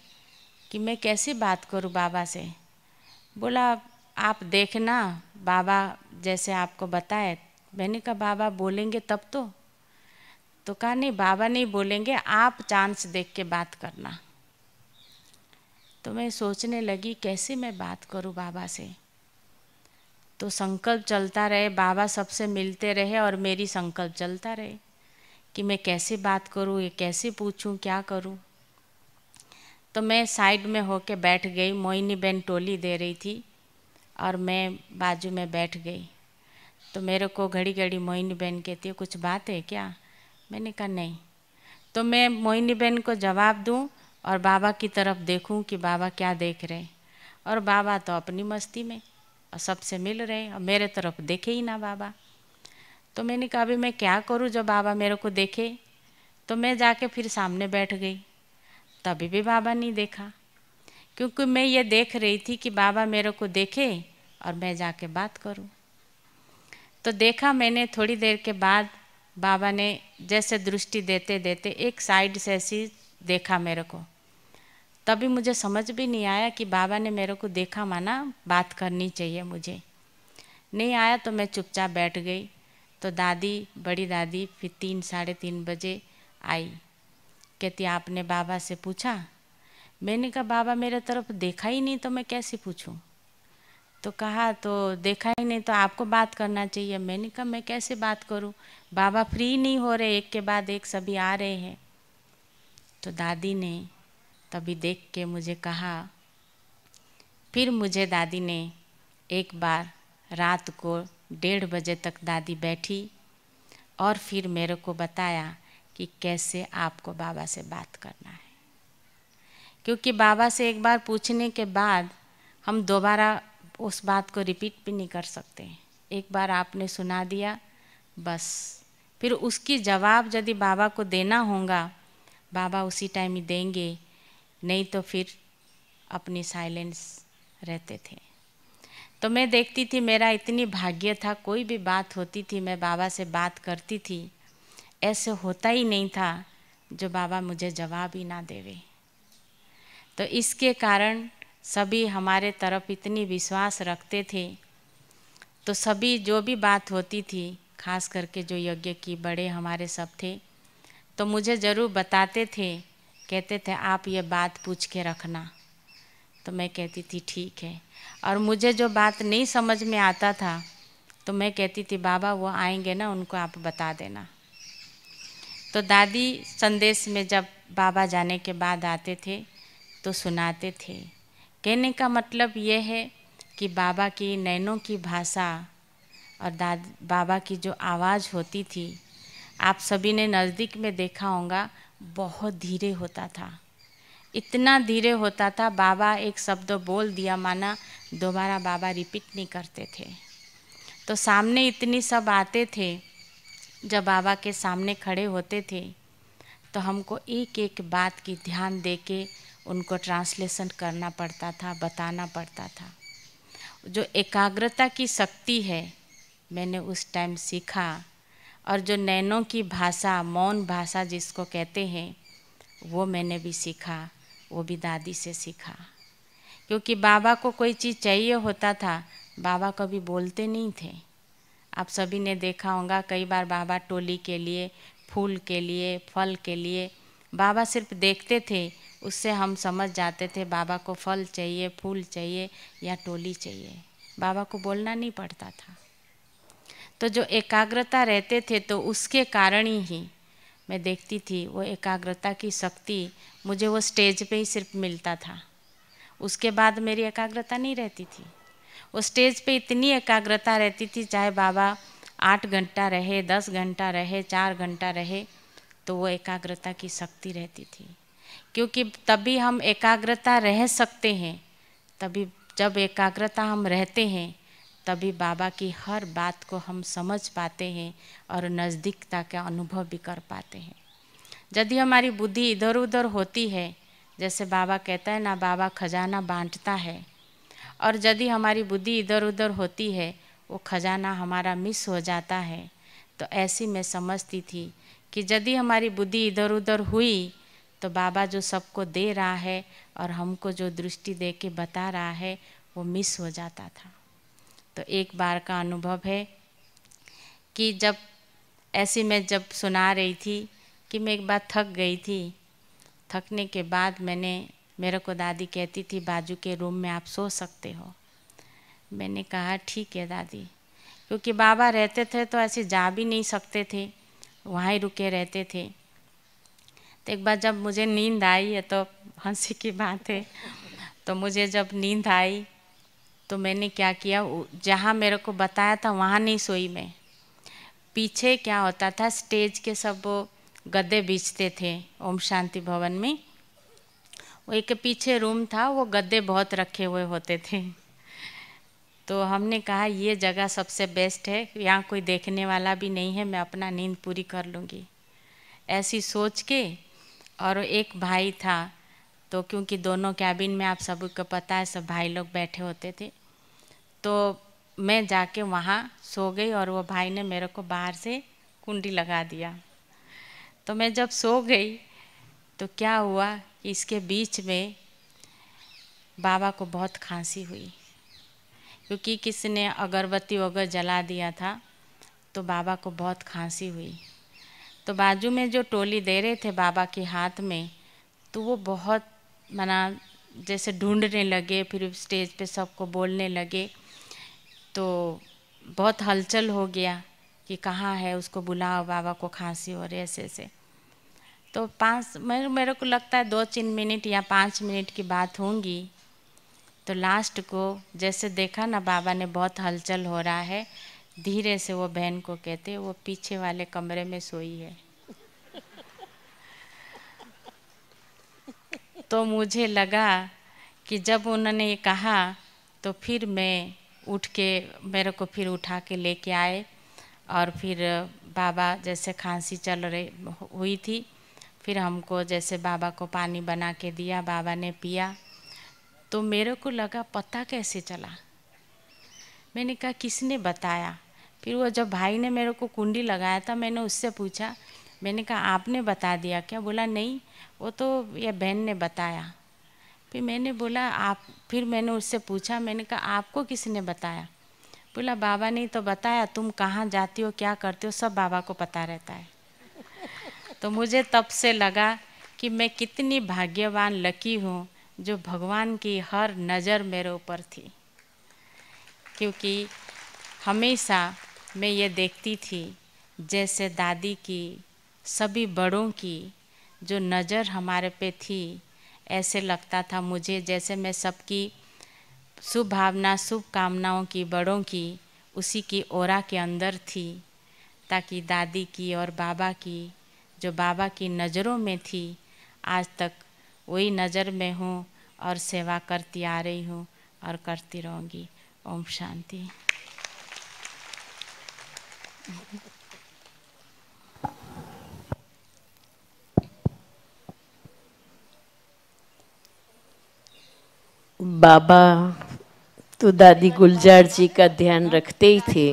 कि मैं कैसे बात करूं बाबा से। बोला आप देखना बाबा जैसे आपको बताए। मैंने कहा बाबा बोलेंगे तब तो कहा नहीं बाबा नहीं बोलेंगे, आप चांस देख के बात करना। तो मैं सोचने लगी कैसे मैं बात करूं बाबा से। तो संकल्प चलता रहे, बाबा सबसे मिलते रहे और मेरी संकल्प चलता रहे कि मैं कैसे बात करूं, ये कैसे पूछूं, क्या करूं। तो मैं साइड में होके बैठ गई, मोहिनी बहन टोली दे रही थी और मैं बाजू में बैठ गई। तो मेरे को घड़ी घड़ी मोहिनी बहन कहती है कुछ बात है क्या। मैंने कहा नहीं। तो मैं मोहिनी बहन को जवाब दूं और बाबा की तरफ देखूं कि बाबा क्या देख रहे हैं। और बाबा तो अपनी मस्ती में और सबसे मिल रहे और मेरे तरफ देखे ही ना बाबा। तो मैंने कहा अभी मैं क्या करूं जब बाबा मेरे को देखे। तो मैं जाके फिर सामने बैठ गई, तभी भी बाबा नहीं देखा, क्योंकि मैं ये देख रही थी कि बाबा मेरे को देखे और मैं जाके बात करूं। तो देखा मैंने, थोड़ी देर के बाद बाबा ने जैसे दृष्टि देते देते एक साइड से ऐसी देखा मेरे को। तभी मुझे समझ भी नहीं आया कि बाबा ने मेरे को देखा, माना बात करनी चाहिए मुझे। नहीं आया तो मैं चुपचाप बैठ गई। तो दादी, बड़ी दादी फिर 3-3:30 बजे आई, कहती आपने बाबा से पूछा। मैंने कहा बाबा मेरे तरफ देखा ही नहीं तो मैं कैसे पूछूं। तो कहा तो देखा ही नहीं तो आपको बात करना चाहिए। मैंने कहा मैं कैसे बात करूं, बाबा फ्री नहीं हो रहे, एक के बाद एक सभी आ रहे हैं। तो दादी ने तभी देख के मुझे कहा, फिर मुझे दादी ने एक बार रात को 1:30 बजे तक दादी बैठी और फिर मेरे को बताया कि कैसे आपको बाबा से बात करना है। क्योंकि बाबा से एक बार पूछने के बाद हम दोबारा उस बात को रिपीट भी नहीं कर सकते। एक बार आपने सुना दिया बस, फिर उसकी जवाब यदि बाबा को देना होगा बाबा उसी टाइम ही देंगे, नहीं तो फिर अपनी साइलेंस रहते थे। तो मैं देखती थी मेरा इतनी भाग्य था, कोई भी बात होती थी मैं बाबा से बात करती थी, ऐसे होता ही नहीं था जो बाबा मुझे जवाब ही ना देवे। तो इसके कारण सभी हमारे तरफ इतनी विश्वास रखते थे। तो सभी जो भी बात होती थी, खास करके जो यज्ञ की बड़े हमारे सब थे, तो मुझे ज़रूर बताते थे, कहते थे आप ये बात पूछ के रखना। तो मैं कहती थी ठीक है। और मुझे जो बात नहीं समझ में आता था तो मैं कहती थी बाबा वो आएंगे ना, उनको आप बता देना। तो दादी संदेश में जब बाबा जाने के बाद आते थे तो सुनाते थे। कहने का मतलब ये है कि बाबा की नैनों की भाषा और बाबा की जो आवाज़ होती थी, आप सभी ने नज़दीक में देखा होगा, बहुत धीरे होता था। इतना धीरे होता था, बाबा एक शब्द बोल दिया माना दोबारा बाबा रिपीट नहीं करते थे। तो सामने इतनी सब आते थे, जब बाबा के सामने खड़े होते थे तो हमको एक एक बात की ध्यान दे के उनको ट्रांसलेशन करना पड़ता था, बताना पड़ता था। जो एकाग्रता की शक्ति है मैंने उस टाइम सीखा। और जो नैनों की भाषा, मौन भाषा जिसको कहते हैं, वो मैंने भी सीखा, वो भी दादी से सीखा। क्योंकि बाबा को कोई चीज़ चाहिए होता था, बाबा कभी बोलते नहीं थे। आप सभी ने देखा होगा कई बार बाबा टोली के लिए, फूल के लिए, फल के लिए बाबा सिर्फ देखते थे, उससे हम समझ जाते थे बाबा को फल चाहिए, फूल चाहिए या टोली चाहिए। बाबा को बोलना नहीं पड़ता था। तो जो एकाग्रता रहते थे तो उसके कारण ही मैं देखती थी वो एकाग्रता की शक्ति मुझे वो स्टेज पे ही सिर्फ मिलता था, उसके बाद मेरी एकाग्रता नहीं रहती थी। वो स्टेज पे इतनी एकाग्रता रहती थी, चाहे बाबा 8 घंटा रहे, 10 घंटा रहे, 4 घंटा रहे, तो वो एकाग्रता की शक्ति रहती थी। क्योंकि तभी हम एकाग्रता रह सकते हैं, तभी जब एकाग्रता हम रहते हैं तभी बाबा की हर बात को हम समझ पाते हैं और नज़दीकता का अनुभव भी कर पाते हैं। यदि हमारी बुद्धि इधर उधर होती है, जैसे बाबा कहता है ना, बाबा खजाना बांटता है, और यदि हमारी बुद्धि इधर उधर होती है, वो खजाना हमारा मिस हो जाता है। तो ऐसी मैं समझती थी कि यदि हमारी बुद्धि इधर उधर हुई तो बाबा जो सबको दे रहा है और हमको जो दृष्टि दे के बता रहा है वो मिस हो जाता था। तो एक बार का अनुभव है कि जब ऐसी मैं जब सुना रही थी कि मैं एक बार थक गई थी। थकने के बाद मेरे को दादी कहती थी बाजू के रूम में आप सो सकते हो। मैंने कहा ठीक है दादी, क्योंकि बाबा रहते थे तो ऐसे जा भी नहीं सकते थे, वहाँ ही रुके रहते थे। तो एक बार जब मुझे नींद आई है, तो हंसी की बात है, तो मुझे जब नींद आई तो मैंने क्या किया, जहाँ मेरे को बताया था वहाँ नहीं सोई मैं। पीछे क्या होता था, स्टेज के सब गद्दे बिछते थे ओम शांति भवन में, वो एक पीछे रूम था, वो गद्दे बहुत रखे हुए होते थे। तो हमने कहा ये जगह सबसे बेस्ट है, यहाँ कोई देखने वाला भी नहीं है, मैं अपना नींद पूरी कर लूँगी, ऐसी सोच के। और एक भाई था, तो क्योंकि दोनों कैबिन में आप सबको पता है सब भाई लोग बैठे होते थे, तो मैं जाके वहाँ सो गई और वो भाई ने मेरे को बाहर से कुंडी लगा दिया। तो मैं जब सो गई तो क्या हुआ कि इसके बीच में बाबा को बहुत खांसी हुई, क्योंकि किसी ने अगरबत्ती वगैरह जला दिया था, तो बाबा को बहुत खांसी हुई। तो बाजू में जो टोली दे रहे थे बाबा के हाथ में, तो वो बहुत जैसे ढूंढने लगे, फिर स्टेज पे सबको बोलने लगे, तो बहुत हलचल हो गया कि कहाँ है, उसको बुलाओ, बाबा को खांसी हो रही है, ऐसे ऐसे। तो मेरे को लगता है 2-3 मिनट या 5 मिनट की बात होंगी। तो लास्ट को जैसे देखा ना बाबा ने बहुत हलचल हो रहा है, धीरे से वो बहन को कहते वो पीछे वाले कमरे में सोई है। तो मुझे लगा कि जब उन्होंने ये कहा तो फिर मैं उठ के, मेरे को फिर उठा के लेके आए, और फिर बाबा जैसे खांसी चल रही हुई थी, फिर हमको जैसे बाबा को पानी बना के दिया, बाबा ने पिया। तो मेरे को लगा पता कैसे चला। मैंने कहा किसने बताया। फिर वो जब भाई ने मेरे को कुंडी लगाया था, मैंने उससे पूछा, मैंने कहा आपने बता दिया क्या? बोला नहीं, वो तो ये बहन ने बताया। फिर मैंने बोला आप, फिर मैंने उससे पूछा, मैंने कहा आपको किसने बताया? बोला बाबा ने तो बताया, तुम कहाँ जाती हो, क्या करती हो, सब बाबा को पता रहता है। तो मुझे तब से लगा कि मैं कितनी भाग्यवान, लकी हूँ जो भगवान की हर नज़र मेरे ऊपर थी, क्योंकि हमेशा मैं ये देखती थी जैसे दादी की, सभी बड़ों की जो नज़र हमारे पे थी, ऐसे लगता था मुझे जैसे मैं सबकी शुभ भावना, शुभ कामनाओं की, बड़ों की, उसी की ओरा के अंदर थी, ताकि दादी की और बाबा की जो बाबा की नज़रों में थी, आज तक वही नज़र में हूँ और सेवा करती आ रही हूँ और करती रहूँगी। ओम शांति। बाबा तो दादी गुलजार जी का ध्यान रखते ही थे।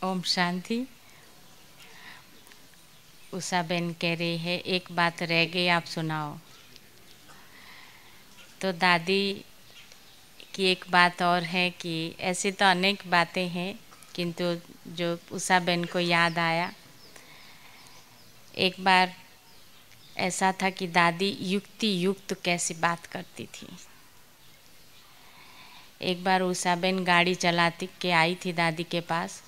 ओम शांति। उषा बेन कह रही है एक बात रह गई, आप सुनाओ। तो दादी की एक बात और है कि ऐसी तो अनेक बातें हैं, किंतु जो उषा बेन को याद आया, एक बार ऐसा था कि दादी युक्ति युक्त कैसी बात करती थी। एक बार उषा बेन गाड़ी चलाती के आई थी दादी के पास,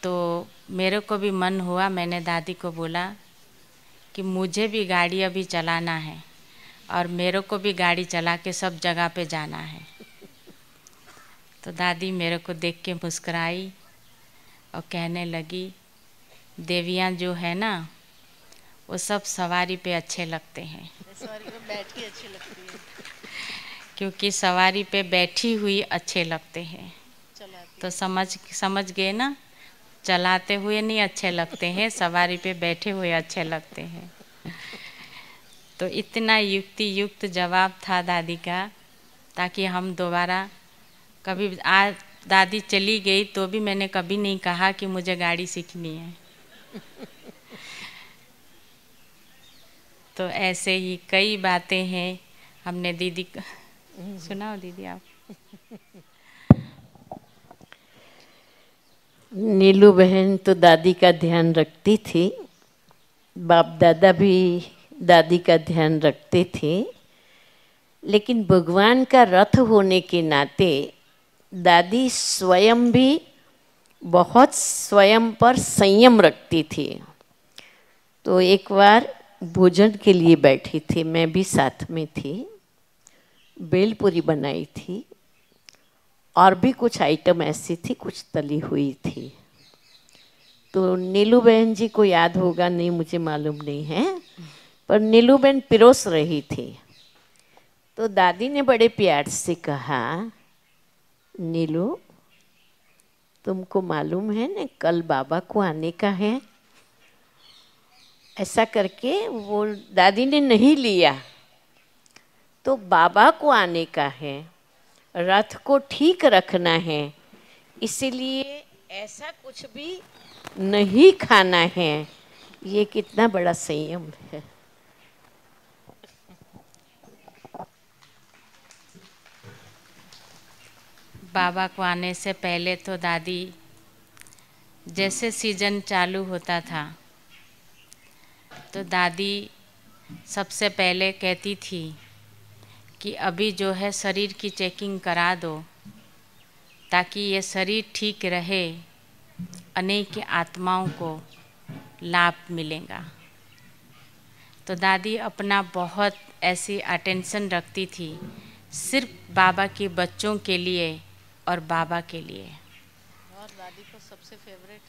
तो मेरे को भी मन हुआ, मैंने दादी को बोला कि मुझे भी गाड़ी अभी चलाना है और मेरे को भी गाड़ी चला के सब जगह पे जाना है। तो दादी मेरे को देख के मुस्कुराई और कहने लगी, देवियाँ जो है ना वो सब सवारी पे अच्छे लगते हैं। सवारी पे बैठ के अच्छी लगती है, क्योंकि सवारी पे बैठी हुई अच्छे लगते हैं। चलाती तो समझ गए ना, चलाते हुए नहीं अच्छे लगते हैं, सवारी पे बैठे हुए अच्छे लगते हैं। तो इतना युक्ति युक्त जवाब था दादी का, ताकि हम दोबारा कभी, आज दादी चली गई तो भी मैंने कभी नहीं कहा कि मुझे गाड़ी सीखनी है। तो ऐसे ही कई बातें हैं हमने दीदी सुनाओ दीदी आप। नीलू बहन तो दादी का ध्यान रखती थी, बाप दादा भी दादी का ध्यान रखते थे, लेकिन भगवान का रथ होने के नाते दादी स्वयं भी बहुत स्वयं पर संयम रखती थी। तो एक बार भोजन के लिए बैठी थी, मैं भी साथ में थी, बेलपूरी बनाई थी और भी कुछ आइटम ऐसी थी, कुछ तली हुई थी। तो नीलू बहन जी को याद होगा, नहीं मुझे मालूम नहीं है, पर नीलू बहन पिरोस रही थी। तो दादी ने बड़े प्यार से कहा, नीलू तुमको मालूम है ना कल बाबा को आने का है। ऐसा करके वो दादी ने नहीं लिया, तो बाबा को आने का है, रथ को ठीक रखना है, इसीलिए ऐसा कुछ भी नहीं खाना है। ये कितना बड़ा संयम है। बाबा को आने से पहले तो दादी, जैसे सीजन चालू होता था तो दादी सबसे पहले कहती थी कि अभी जो है शरीर की चेकिंग करा दो, ताकि ये शरीर ठीक रहे, अनेक आत्माओं को लाभ मिलेगा। तो दादी अपना बहुत ऐसी अटेंशन रखती थी सिर्फ बाबा के बच्चों के लिए और बाबा के लिए। और दादी को सबसे फेवरेट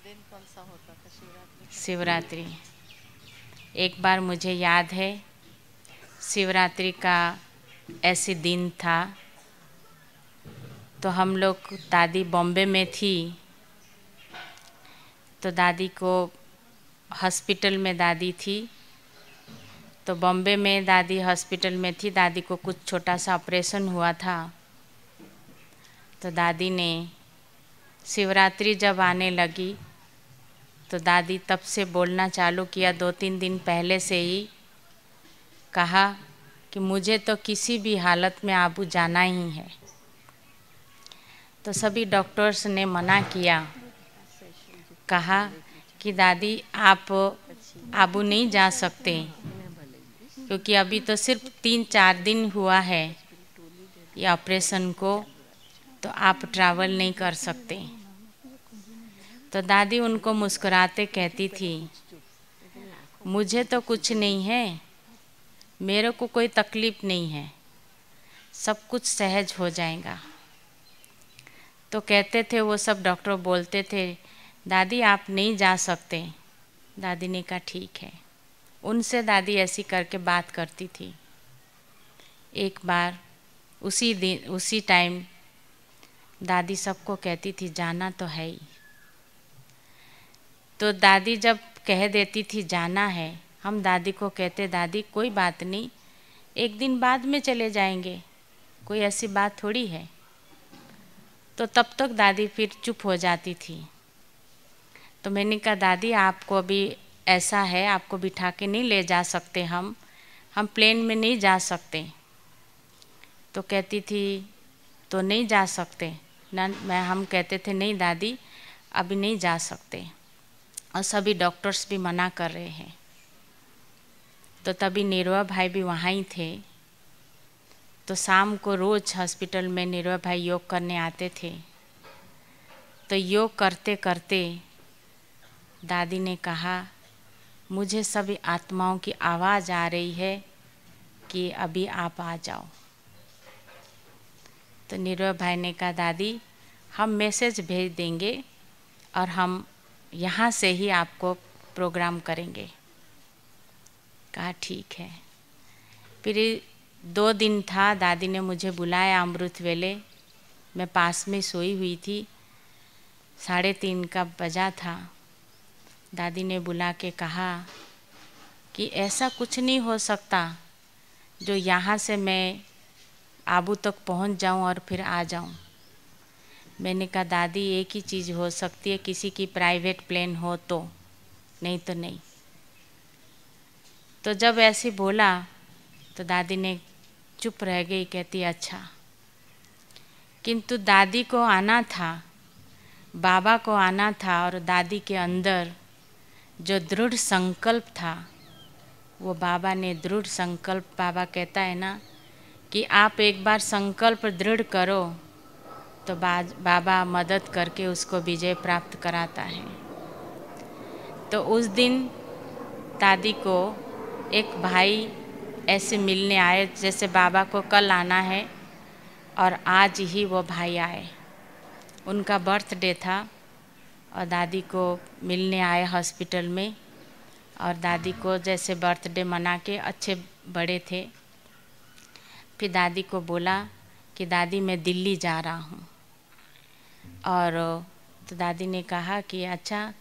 दिन कौन सा होता था? शिवरात्रि। शिवरात्रि। एक बार मुझे याद है, शिवरात्रि का ऐसे दिन था, तो हम लोग, दादी बॉम्बे में थी, तो दादी को हॉस्पिटल में दादी थी, तो बॉम्बे में दादी हॉस्पिटल में थी, दादी को कुछ छोटा सा ऑपरेशन हुआ था। तो दादी ने शिवरात्रि जब आने लगी तो दादी तब से बोलना चालू किया, 2-3 दिन पहले से ही कहा कि मुझे तो किसी भी हालत में आबू जाना ही है। तो सभी डॉक्टर्स ने मना किया, कहा कि दादी आप आबू नहीं जा सकते, क्योंकि अभी तो सिर्फ 3-4 दिन हुआ है ये ऑपरेशन को, तो आप ट्रैवल नहीं कर सकते। तो दादी उनको मुस्कुराते कहती थी, मुझे तो कुछ नहीं है, मेरे को कोई तकलीफ़ नहीं है, सब कुछ सहज हो जाएगा। तो कहते थे वो सब डॉक्टर, बोलते थे दादी आप नहीं जा सकते। दादी ने कहा ठीक है। उनसे दादी ऐसी करके बात करती थी। एक बार उसी दिन उसी टाइम दादी सबको कहती थी जाना तो है ही। तो दादी जब कह देती थी जाना है, हम दादी को कहते दादी कोई बात नहीं, एक दिन बाद में चले जाएंगे, कोई ऐसी बात थोड़ी है। तो तब तक दादी फिर चुप हो जाती थी। तो मैंने कहा दादी आपको अभी ऐसा है, आपको बिठा के नहीं ले जा सकते, हम प्लेन में नहीं जा सकते। तो कहती थी तो नहीं जा सकते ना, हम कहते थे नहीं दादी अभी नहीं जा सकते, और सभी डॉक्टर्स भी मना कर रहे हैं। तो तभी निर्वा भाई भी वहाँ ही थे। तो शाम को रोज़ हॉस्पिटल में निर्वा भाई योग करने आते थे। तो योग करते करते दादी ने कहा मुझे सभी आत्माओं की आवाज़ आ रही है कि अभी आप आ जाओ। तो निर्भय भाई ने कहा, दादी हम मैसेज भेज देंगे और हम यहाँ से ही आपको प्रोग्राम करेंगे। कहा ठीक है। फिर 2 दिन था, दादी ने मुझे बुलाया अमृत वेले। मैं पास में सोई हुई थी, 3:30 का बजा था। दादी ने बुला के कहा कि ऐसा कुछ नहीं हो सकता जो यहाँ से मैं आबू तक पहुँच जाऊँ और फिर आ जाऊँ। मैंने कहा दादी एक ही चीज़ हो सकती है, किसी की प्राइवेट प्लेन हो तो, नहीं तो नहीं। तो जब ऐसे बोला तो दादी ने चुप रह गई, कहती अच्छा। किंतु दादी को आना था, बाबा को आना था, और दादी के अंदर जो दृढ़ संकल्प था वो बाबा ने दृढ़ संकल्प, बाबा कहता है ना कि आप एक बार संकल्प दृढ़ करो तो बाबा मदद करके उसको विजय प्राप्त कराता है। तो उस दिन दादी को एक भाई ऐसे मिलने आए, जैसे बाबा को कल आना है और आज ही वो भाई आए। उनका बर्थडे था और दादी को मिलने आए हॉस्पिटल में, और दादी को जैसे बर्थडे मना के, अच्छे बड़े थे। फिर दादी को बोला कि दादी मैं दिल्ली जा रहा हूँ। और तो दादी ने कहा कि अच्छा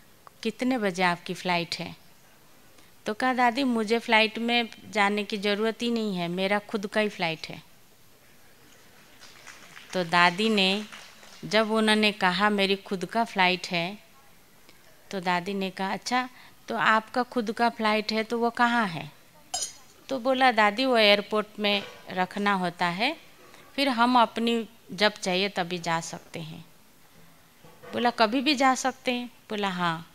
कितने बजे आपकी फ़्लाइट है? तो कहा दादी मुझे फ़्लाइट में जाने की ज़रूरत ही नहीं है, मेरा खुद का ही फ़्लाइट है। तो दादी ने जब उन्होंने कहा मेरी खुद का फ़्लाइट है, तो दादी ने कहा अच्छा तो आपका खुद का फ़्लाइट है तो वो कहाँ है? तो बोला दादी वो एयरपोर्ट में रखना होता है, फिर हम अपनी जब चाहिए तभी जा सकते हैं। बोला कभी भी जा सकते हैं? बोला हाँ।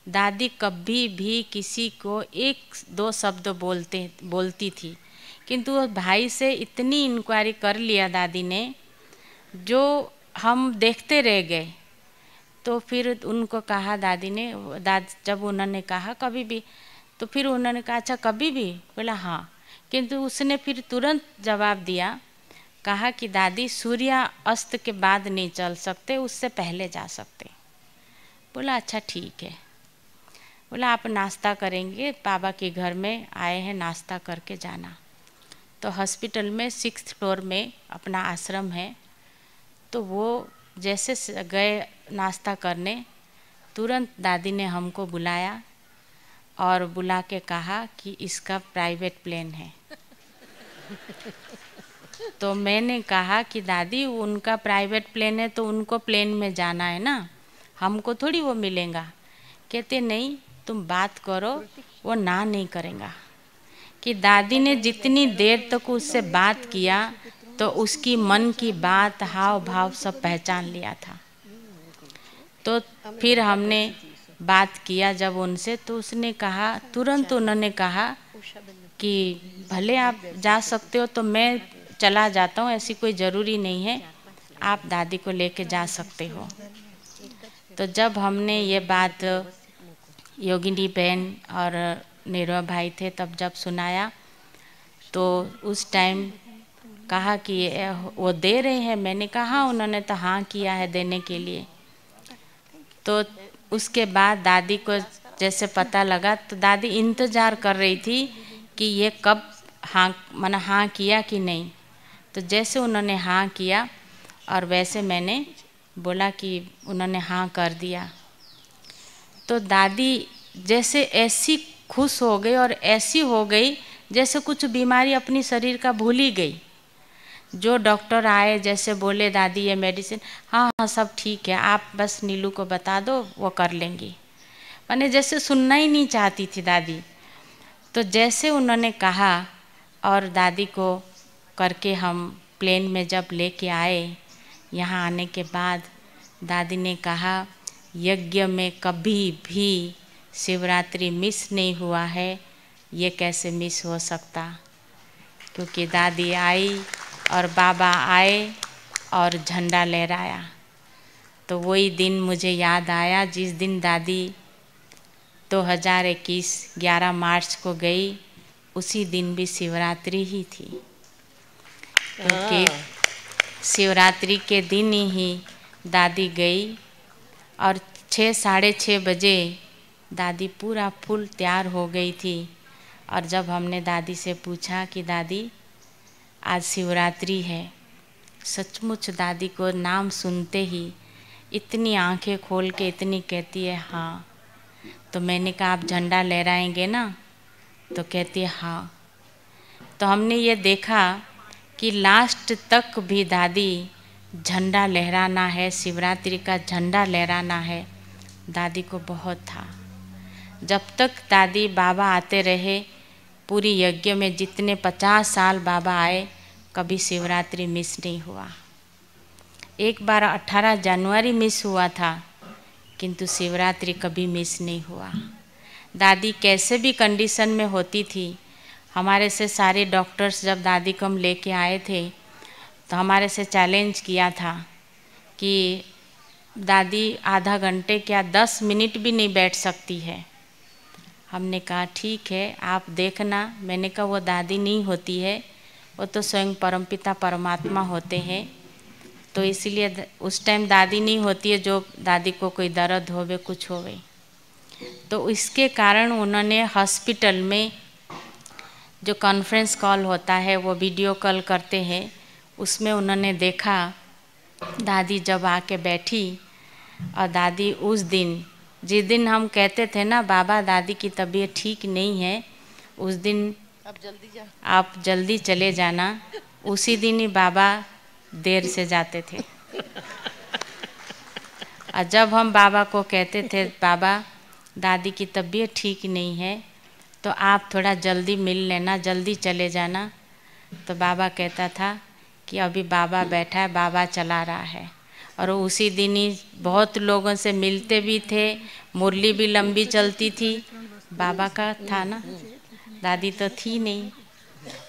दादी कभी भी किसी को 1-2 शब्द बोलती थी, किंतु वो भाई से इतनी इंक्वायरी कर लिया दादी ने, जो हम देखते रह गए। तो फिर उनको कहा दादी ने, जब उन्होंने कहा कभी भी, तो फिर उन्होंने कहा अच्छा कभी भी? बोला हाँ। किंतु उसने फिर तुरंत जवाब दिया, कहा कि दादी सूर्य अस्त के बाद नहीं चल सकते, उससे पहले जा सकते। बोला अच्छा ठीक है। बोला आप नाश्ता करेंगे, बाबा के घर में आए हैं, नाश्ता करके जाना। तो हॉस्पिटल में 6th फ्लोर में अपना आश्रम है। तो वो जैसे गए नाश्ता करने, तुरंत दादी ने हमको बुलाया और बुला के कहा कि इसका प्राइवेट प्लेन है। तो मैंने कहा कि दादी उनका प्राइवेट प्लेन है तो उनको प्लेन में जाना है ना, हमको थोड़ी वो मिलेगा। कहते नहीं तुम बात करो, वो ना नहीं करेगा। कि दादी ने जितनी देर तक उससे बात किया तो उसकी मन की बात, हाव भाव सब पहचान लिया था। तो फिर हमने बात किया जब उनसे, तो उसने कहा, तुरंत उन्होंने कहा कि भले आप जा सकते हो तो मैं चला जाता हूँ, ऐसी कोई ज़रूरी नहीं है, आप दादी को लेके जा सकते हो। तो जब हमने ये बात योगिनी बहन और निर्भय भाई थे तब जब सुनाया, तो उस टाइम कहा कि वो दे रहे हैं। मैंने कहा उन्होंने तो हाँ किया है देने के लिए। तो उसके बाद दादी को जैसे पता लगा तो दादी इंतज़ार कर रही थी कि ये कब हाँ माना हाँ किया कि नहीं। तो जैसे उन्होंने हाँ किया और वैसे मैंने बोला कि उन्होंने हाँ कर दिया, तो दादी जैसे ऐसी खुश हो गई और ऐसी हो गई जैसे कुछ बीमारी अपनी शरीर का भूल ही गई। जो डॉक्टर आए जैसे बोले दादी ये मेडिसिन, हाँ हाँ सब ठीक है, आप बस नीलू को बता दो वो कर लेंगी। मैंने जैसे सुनना ही नहीं चाहती थी दादी। तो जैसे उन्होंने कहा और दादी को करके हम प्लेन में जब लेके आए, यहाँ आने के बाद दादी ने कहा यज्ञ में कभी भी शिवरात्रि मिस नहीं हुआ है, ये कैसे मिस हो सकता? क्योंकि दादी आई और बाबा आए और झंडा लहराया। तो वही दिन मुझे याद आया जिस दिन दादी 2021 11 मार्च को गई, उसी दिन भी शिवरात्रि ही थी, क्योंकि शिवरात्रि के दिन ही दादी गई और 6 साढ़े 6 बजे दादी पूरा फुल तैयार हो गई थी। और जब हमने दादी से पूछा कि दादी आज शिवरात्रि है, सचमुच दादी को नाम सुनते ही इतनी आंखें खोल के इतनी कहती है हाँ। तो मैंने कहा आप झंडा लहराएंगे ना? तो कहती है हाँ। तो हमने ये देखा कि लास्ट तक भी दादी झंडा लहराना है, शिवरात्रि का झंडा लहराना है, दादी को बहुत था। जब तक दादी बाबा आते रहे, पूरी यज्ञ में जितने 50 साल बाबा आए, कभी शिवरात्रि मिस नहीं हुआ। एक बार 18 जनवरी मिस हुआ था, किंतु शिवरात्रि कभी मिस नहीं हुआ। दादी कैसे भी कंडीशन में होती थी, हमारे से सारे डॉक्टर्स जब दादी को हम लेके आए थे तो हमारे से चैलेंज किया था कि दादी आधा घंटे क्या 10 मिनट भी नहीं बैठ सकती है। हमने कहा ठीक है आप देखना। मैंने कहा वो दादी नहीं होती है, वो तो स्वयं परमपिता परमात्मा होते हैं। तो इसलिए उस टाइम दादी नहीं होती है जो दादी को कोई दर्द होवे कुछ होवे। तो इसके कारण उन्होंने हॉस्पिटल में जो कॉन्फ्रेंस कॉल होता है वो वीडियो कॉल करते हैं, उसमें उन्होंने देखा दादी जब आके बैठी। और दादी उस दिन, जिस दिन हम कहते थे ना बाबा दादी की तबीयत ठीक नहीं है, उस दिन आप जल्दी चले जाना, उसी दिन ही बाबा देर से जाते थे। और जब हम बाबा को कहते थे बाबा दादी की तबीयत ठीक नहीं है तो आप थोड़ा जल्दी मिल लेना, जल्दी चले जाना, तो बाबा कहता था कि अभी बाबा बैठा है, बाबा चला रहा है। और उसी दिन ही बहुत लोगों से मिलते भी थे, मुरली भी लंबी चलती थी। बाबा का था ना, दादी तो थी नहीं।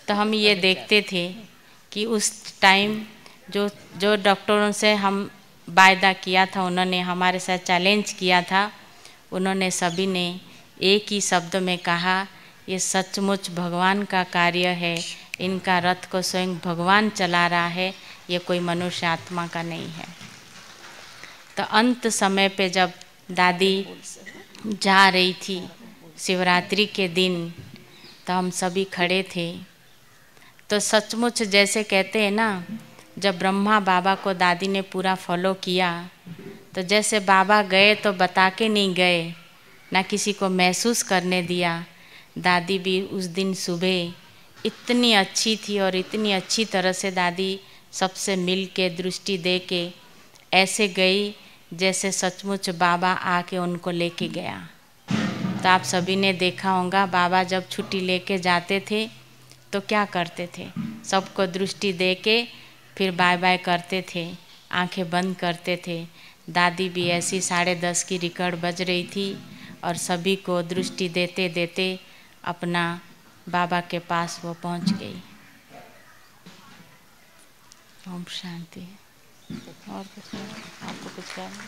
तो हम ये देखते थे कि उस टाइम जो डॉक्टरों से हम वायदा किया था, उन्होंने हमारे साथ चैलेंज किया था, उन्होंने सभी ने एक ही शब्द में कहा ये सचमुच भगवान का कार्य है, इनका रथ को स्वयं भगवान चला रहा है, ये कोई मनुष्य आत्मा का नहीं है। तो अंत समय पे जब दादी जा रही थी शिवरात्रि के दिन, तो हम सभी खड़े थे। तो सचमुच जैसे कहते हैं ना, जब ब्रह्मा बाबा को दादी ने पूरा फॉलो किया, तो जैसे बाबा गए तो बता के नहीं गए, ना किसी को महसूस करने दिया। दादी भी उस दिन सुबह इतनी अच्छी थी और इतनी अच्छी तरह से दादी सबसे मिल के दृष्टि दे के ऐसे गई जैसे सचमुच बाबा आके उनको लेके गया। तो आप सभी ने देखा होगा बाबा जब छुट्टी लेके जाते थे तो क्या करते थे, सबको दृष्टि दे के फिर बाय बाय करते थे, आंखें बंद करते थे। दादी भी ऐसी 10:30 की रिकॉर्ड बज रही थी और सभी को दृष्टि देते देते अपना बाबा के पास वो पहुंच गई। ओम शांति। और कुछ नहीं, आपको कुछ कहना?